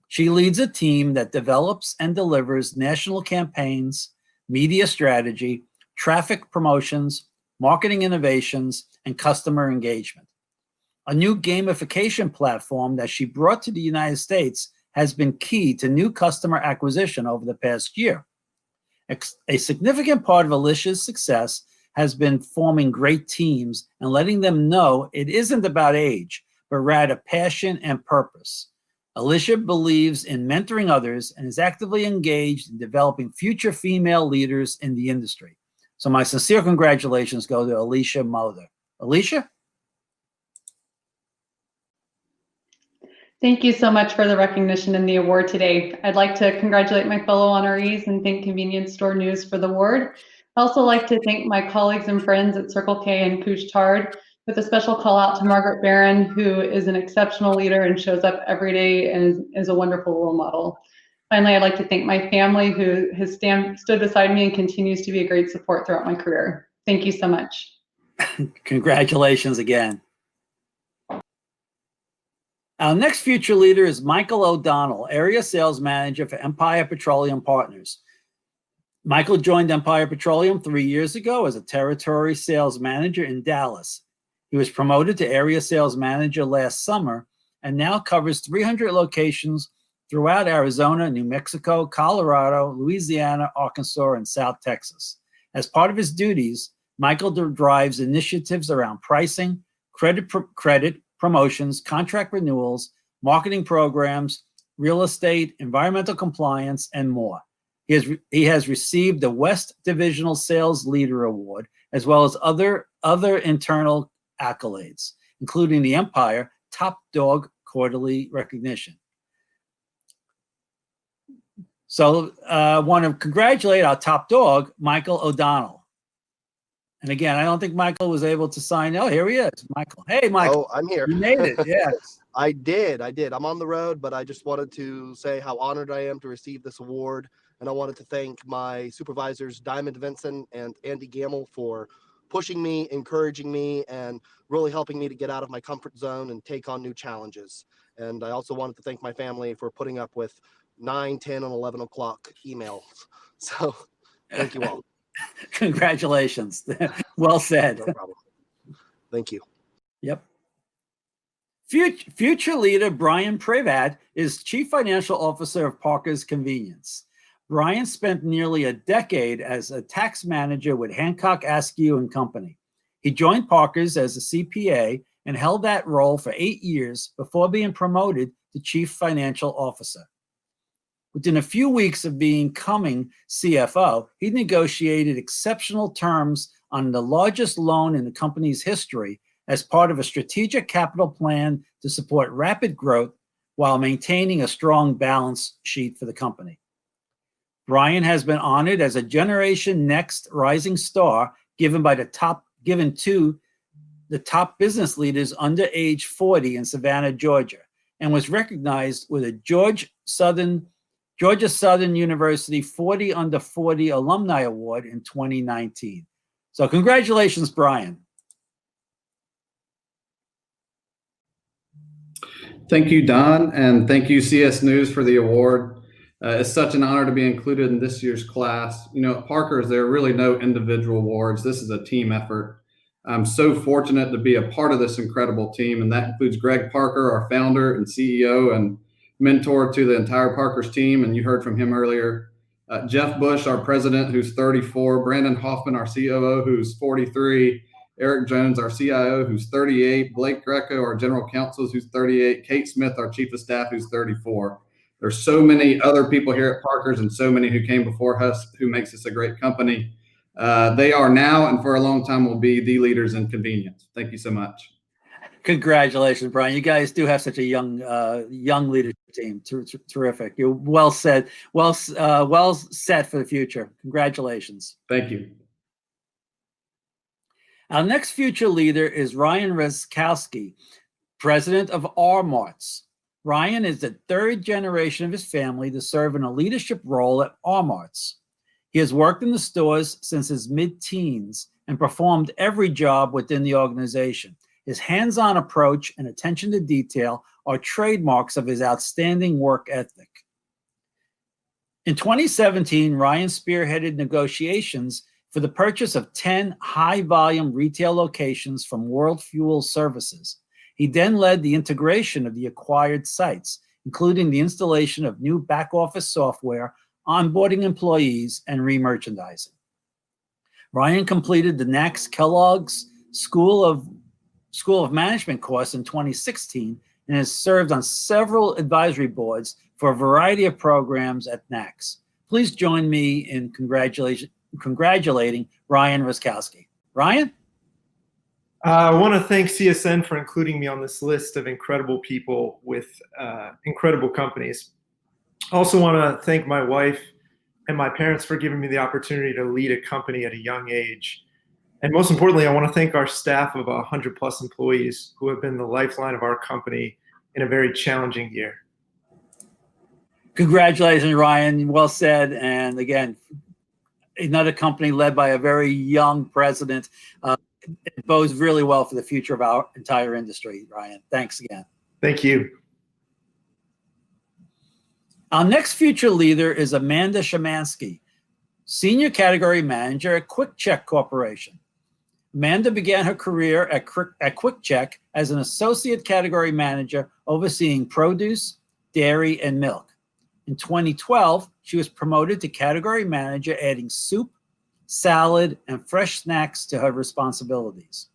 She leads a team that develops and delivers national campaigns, media strategy, traffic promotions, marketing innovations, and customer engagement. A new gamification platform that she brought to the United States has been key to new customer acquisition over the past year. A significant part of Alicia's success has been forming great teams and letting them know it isn't about age, but rather passion and purpose. Alicia believes in mentoring others and is actively engaged in developing future female leaders in the industry. So my sincere congratulations go to Alicia Mother. Alicia? Thank you so much for the recognition and the award today. I'd like to congratulate my fellow honorees and thank Convenience Store News for the award. I'd also like to thank my colleagues and friends at Circle K and Couche-Tard, with a special call out to Margaret Barron, who is an exceptional leader and shows up every day and is a wonderful role model. Finally, I'd like to thank my family who has stood beside me and continues to be a great support throughout my career. Thank you so much. Congratulations again. Our next future leader is Michael O'Donnell, Area Sales Manager for Empire Petroleum Partners. Michael joined Empire Petroleum 3 years ago as a territory sales manager in Dallas. He was promoted to Area Sales Manager last summer and now covers 300 locations throughout Arizona, New Mexico, Colorado, Louisiana, Arkansas, and South Texas. As part of his duties, Michael drives initiatives around pricing, credit promotions, contract renewals, marketing programs, real estate, environmental compliance, and more. He has received the West Divisional Sales Leader Award, as well as other internal accolades, including the Empire Top Dog Quarterly recognition. So I want to congratulate our top dog, Michael O'Donnell. And again, I don't think Michael was able to sign. Oh, here he is, Michael. Hey, Michael. Oh, I'm here. You made it, yes. I did. I'm on the road, but I just wanted to say how honored I am to receive this award. And I wanted to thank my supervisors, Diamond Vinson and Andy Gamble, for pushing me, encouraging me, and really helping me to get out of my comfort zone and take on new challenges. And I also wanted to thank my family for putting up with 9, 10, and 11 o'clock emails. So thank you all. Congratulations. Well said. No problem. Thank you. Yep. Future leader Brian Prevad is Chief Financial Officer of Parker's Convenience. Brian spent nearly a decade as a tax manager with Hancock, Askew and Company. He joined Parker's as a CPA and held that role for 8 years before being promoted to Chief Financial Officer. Within a few weeks of becoming CFO, he negotiated exceptional terms on the largest loan in the company's history as part of a strategic capital plan to support rapid growth while maintaining a strong balance sheet for the company. Brian has been honored as a Generation Next Rising Star given to the top business leaders under age 40 in Savannah, Georgia, and was recognized with a Georgia Southern University 40 Under 40 Alumni Award in 2019. So congratulations, Brian. Thank you, Don, and thank you, CS News, for the award. It's such an honor to be included in this year's class. You know, at Parker's, there are really no individual awards. This is a team effort. I'm so fortunate to be a part of this incredible team, and that includes Greg Parker, our founder and CEO and mentor to the entire Parker's team, and you heard from him earlier. Jeff Bush, our president, who's 34, Brandon Hoffman, our COO, who's 43, Eric Jones, our CIO, who's 38, Blake Greco, our general counsel, who's 38, Kate Smith, our chief of staff, who's 34. There's so many other people here at Parker's and so many who came before us who makes this a great company. They are now and for a long time will be the leaders in convenience. Thank you so much. Congratulations, Brian. You guys do have such a young leadership team. Terrific. You're well set for the future. Congratulations. Thank you. Our next future leader is Ryan Rezkowski, president of R-Marts. Ryan is the third generation of his family to serve in a leadership role at R-Marts. He has worked in the stores since his mid-teens and performed every job within the organization. His hands-on approach and attention to detail are trademarks of his outstanding work ethic. In 2017, Ryan spearheaded negotiations for the purchase of 10 high-volume retail locations from World Fuel Services. He then led the integration of the acquired sites, including the installation of new back-office software, onboarding employees, and re-merchandising. Ryan completed the NACS Kellogg's School of Management course in 2016 and has served on several advisory boards for a variety of programs at NACS. Please join me in congratulating Ryan Rezkowski. Ryan? I want to thank CSN for including me on this list of incredible people with incredible companies. I also want to thank my wife and my parents for giving me the opportunity to lead a company at a young age. And most importantly, I want to thank our staff of 100+ employees who have been the lifeline of our company in a very challenging year. Congratulations, Ryan. Well said. And again, another company led by a very young president. It bodes really well for the future of our entire industry, Ryan. Thanks again. Thank you. Our next future leader is Amanda Schamanski, Senior Category Manager at QuickCheck Corporation. Amanda began her career at QuickCheck as an Associate Category Manager overseeing produce, dairy, and milk. In 2012, she was promoted to Category Manager, adding soup, salad, and fresh snacks to her responsibilities.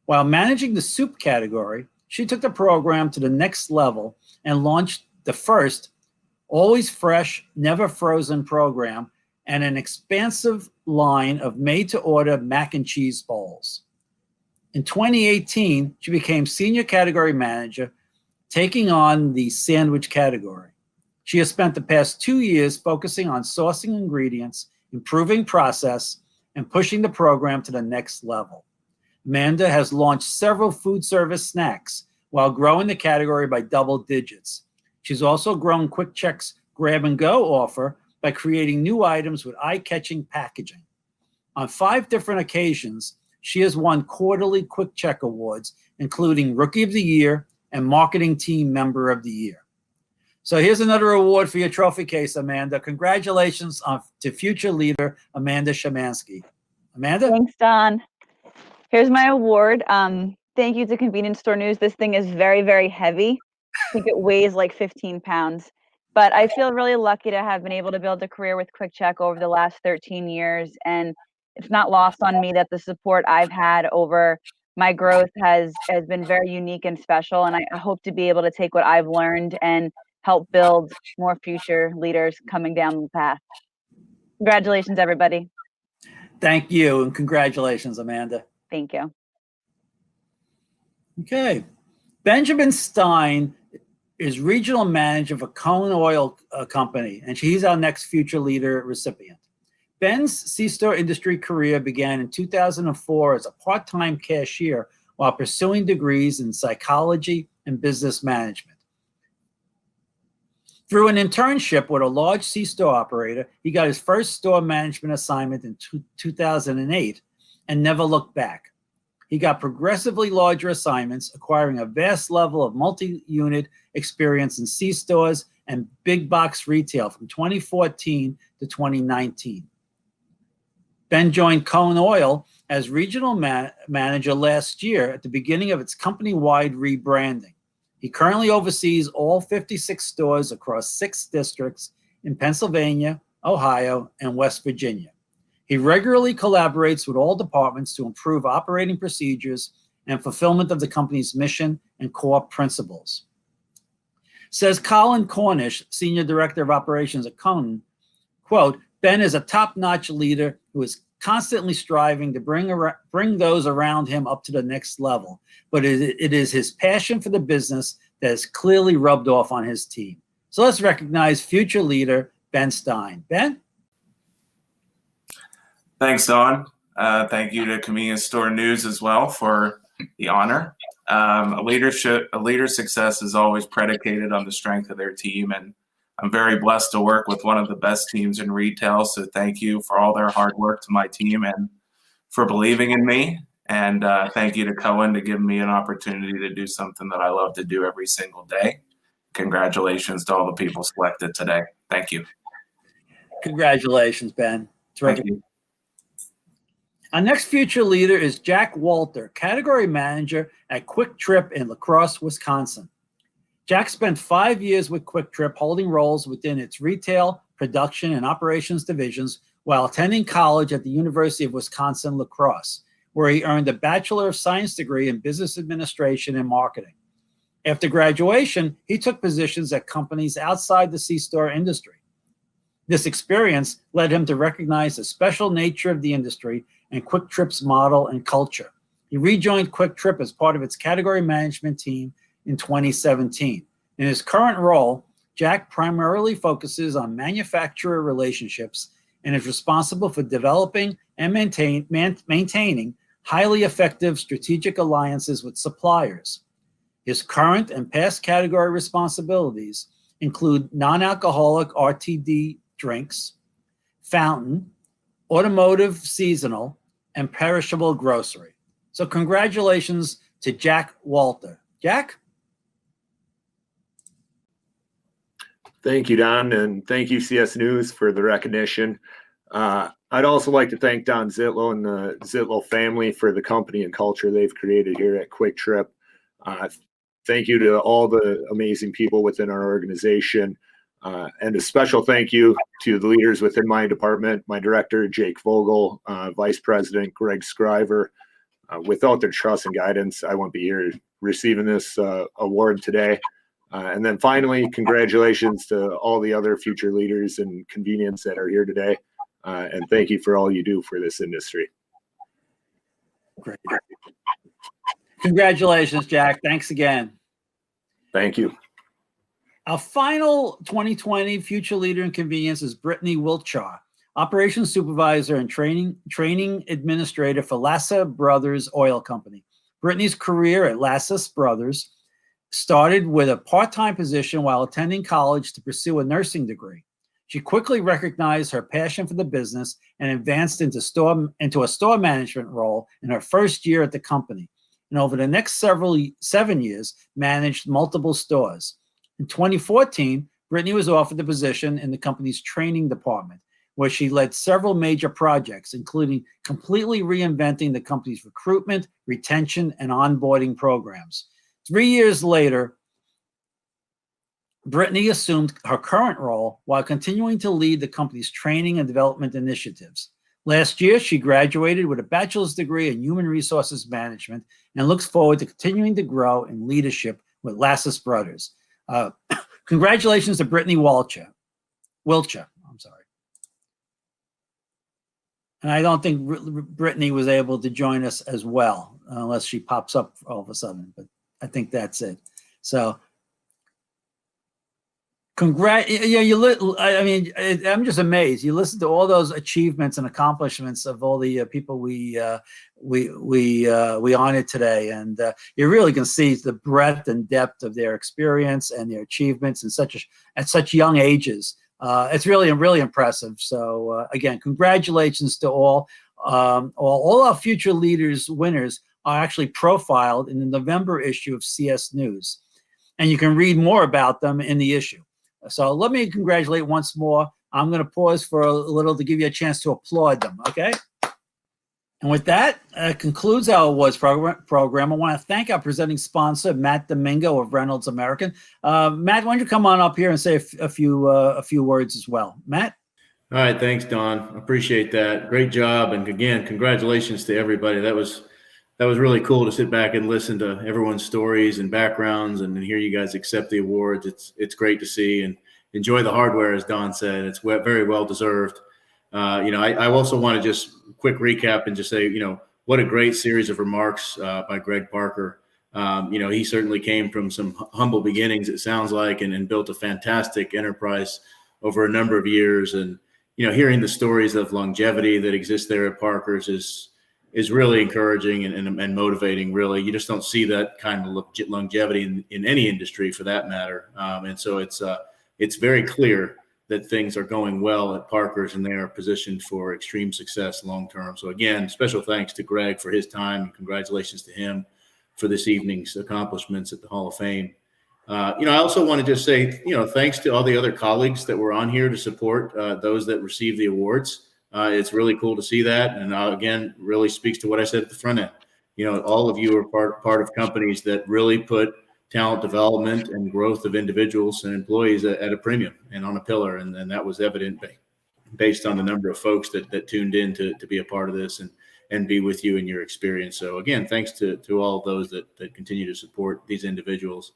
While managing the soup category, she took the program to the next level and launched the first always fresh, never frozen program, and an expansive line of made-to-order mac and cheese bowls. In 2018, she became senior category manager, taking on the sandwich category. She has spent the past 2 years focusing on sourcing ingredients, improving process, and pushing the program to the next level. Amanda has launched several food service snacks while growing the category by double digits. She's also grown QuickCheck's grab-and-go offer by creating new items with eye-catching packaging. On 5 different occasions, she has won quarterly QuickCheck awards, including Rookie of the Year and Marketing Team Member of the Year. So here's another award for your trophy case, Amanda. Congratulations to future leader, Amanda Schamanski. Amanda? Thanks, Don. Here's my award. Thank you to Convenience Store News. This thing is very, very heavy. I think it weighs like 15 pounds. But I feel really lucky to have been able to build a career with QuickCheck over the last 13 years. And it's not lost on me that the support I've had over my growth has been very unique and special. And I hope to be able to take what I've learned and help build more future leaders coming down the path. Congratulations, everybody. Thank you, and congratulations, Amanda. Thank you. Okay. Benjamin Stein is regional manager for Cone Oil Company, and he's our next future leader recipient. Ben's C-store industry career began in 2004 as a part-time cashier while pursuing degrees in psychology and business management. Through an internship with a large C-store operator, he got his first store management assignment in 2008 and never looked back. He got progressively larger assignments, acquiring a vast level of multi-unit experience in C-stores and big box retail from 2014 to 2019. Ben joined Cone Oil as regional manager last year at the beginning of its company-wide rebranding. He currently oversees all 56 stores across 6 districts in Pennsylvania, Ohio, and West Virginia. He regularly collaborates with all departments to improve operating procedures and fulfillment of the company's mission and core principles. Says Colin Cornish, Senior Director of Operations at Cone, quote, Ben is a top-notch leader who is constantly striving to bring those around him up to the next level, but it is his passion for the business that is clearly rubbed off on his team. So let's recognize future leader, Ben Stein. Ben? Thanks, Don. Thank you to Convenience Store News as well for the honor. A leader's success is always predicated on the strength of their team, and I'm very blessed to work with one of the best teams in retail. So thank you for all their hard work to my team and for believing in me. And thank you to Cohen to give me an opportunity to do something that I love to do every single day. Congratulations to all the people selected today. Thank you. Congratulations, Ben. Terrific. Thank you. Our next future leader is Jack Walter, category manager at Quick Trip in La Crosse, Wisconsin. Jack spent 5 years with Quick Trip, holding roles within its retail, production, and operations divisions while attending college at the University of Wisconsin-La Crosse, where he earned a Bachelor of Science degree in Business Administration and Marketing. After graduation, he took positions at companies outside the C-store industry. This experience led him to recognize the special nature of the industry and Quick Trip's model and culture. He rejoined Quick Trip as part of its category management team in 2017. In his current role, Jack primarily focuses on manufacturer relationships and is responsible for developing and maintaining highly effective strategic alliances with suppliers. His current and past category responsibilities include non-alcoholic RTD drinks, fountain, automotive seasonal, and perishable grocery. So congratulations to Jack Walter. Jack? Thank you, Don, and thank you, CS News, for the recognition. I'd also like to thank Don Zitlow and the Zitlow family for the company and culture they've created here at Quick Trip. Thank you to all the amazing people within our organization. And a special thank you to the leaders within my department, my director, Jake Vogel, Vice President, Greg Scriver. Without their trust and guidance, I wouldn't be here receiving this award today. And then finally, congratulations to all the other future leaders in convenience that are here today. And thank you for all you do for this industry. Great. Congratulations, Jack. Thanks again. Thank you. Our final 2020 Future Leader in Convenience is Brittany Wiltshire, Operations Supervisor and Training Administrator for Lassa Brothers Oil Company. Brittany's career at Lassa Brothers started with a part-time position while attending college to pursue a nursing degree. She quickly recognized her passion for the business and advanced into a store management role in her first year at the company. And over the next 7 years, managed multiple stores. In 2014, Brittany was offered the position in the company's training department, where she led several major projects, including completely reinventing the company's recruitment, retention, and onboarding programs. 3 years later, Brittany assumed her current role while continuing to lead the company's training and development initiatives. Last year, she graduated with a bachelor's degree in human resources management and looks forward to continuing to grow in leadership with Lassa Brothers. Congratulations to Brittany Wiltshire. I'm sorry. And I don't think Brittany was able to join us as well, unless she pops up all of a sudden, but I think that's it. So I'm just amazed. You listen to all those achievements and accomplishments of all the people we honored today, and you really can see the breadth and depth of their experience and their achievements at such young ages. It's really impressive. So again, congratulations to all. All our future leaders winners are actually profiled in the November issue of CS News, and you can read more about them in the issue. So let me congratulate once more. I'm going to pause for a little to give you a chance to applaud them, okay? And with that, concludes our awards program. I want to thank our presenting sponsor, Matt Domingo of Reynolds American. Matt, why don't you come on up here and say a few words as well. Matt? All right, thanks, Don. Appreciate that. Great job. And again, congratulations to everybody. That was really cool to sit back and listen to everyone's stories and backgrounds and hear you guys accept the awards. It's great to see, and enjoy the hardware, as Don said. It's very well deserved. I also want to just quick recap and just say, what a great series of remarks by Greg Parker. He certainly came from some humble beginnings, it sounds like, and built a fantastic enterprise over a number of years. And, hearing the stories of longevity that exist there at Parker's is really encouraging and motivating, really. You just don't see that kind of longevity in any industry for that matter. And so it's very clear that things are going well at Parker's and they are positioned for extreme success long-term. So again, special thanks to Greg for his time, and congratulations to him for this evening's accomplishments at the Hall of Fame. I also want to just say, thanks to all the other colleagues that were on here to support those that received the awards. It's really cool to see that. And again, really speaks to what I said at the front end. All of you are part of companies that really put talent development and growth of individuals and employees at a premium and on a pillar. And that was evident based on the number of folks that tuned in to be a part of this and be with you in your experience. So again, thanks to all those that continue to support these individuals.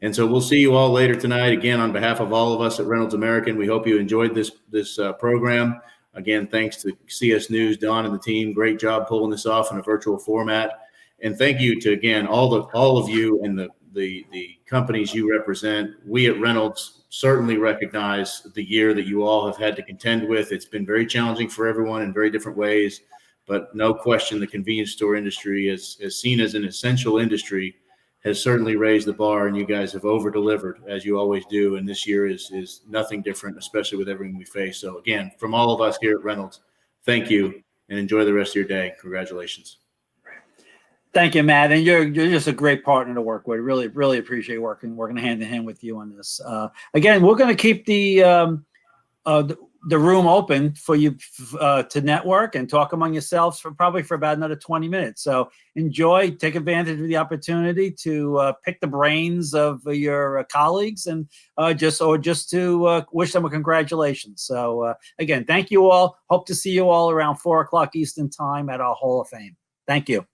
And so we'll see you all later tonight. Again, on behalf of all of us at Reynolds American, we hope you enjoyed this program. Again, thanks to CS News, Don and the team. Great job pulling this off in a virtual format. And thank you to, again, all of you and the companies you represent. We at Reynolds certainly recognize the year that you all have had to contend with. It's been very challenging for everyone in very different ways, but no question the convenience store industry is seen as an essential industry, has certainly raised the bar, and you guys have over-delivered, as you always do. And this year is nothing different, especially with everything we face. So again, from all of us here at Reynolds, thank you, and enjoy the rest of your day. Congratulations. Thank you, Matt. And you're just a great partner to work with. Really appreciate working hand in hand with you on this. Again, we're going to keep the room open for you to network and talk among yourselves for about another 20 minutes. So enjoy, take advantage of the opportunity to pick the brains of your colleagues and just to wish them a congratulations. So again, thank you all. Hope to see you all around 4 o'clock Eastern time at our Hall of Fame. Thank you.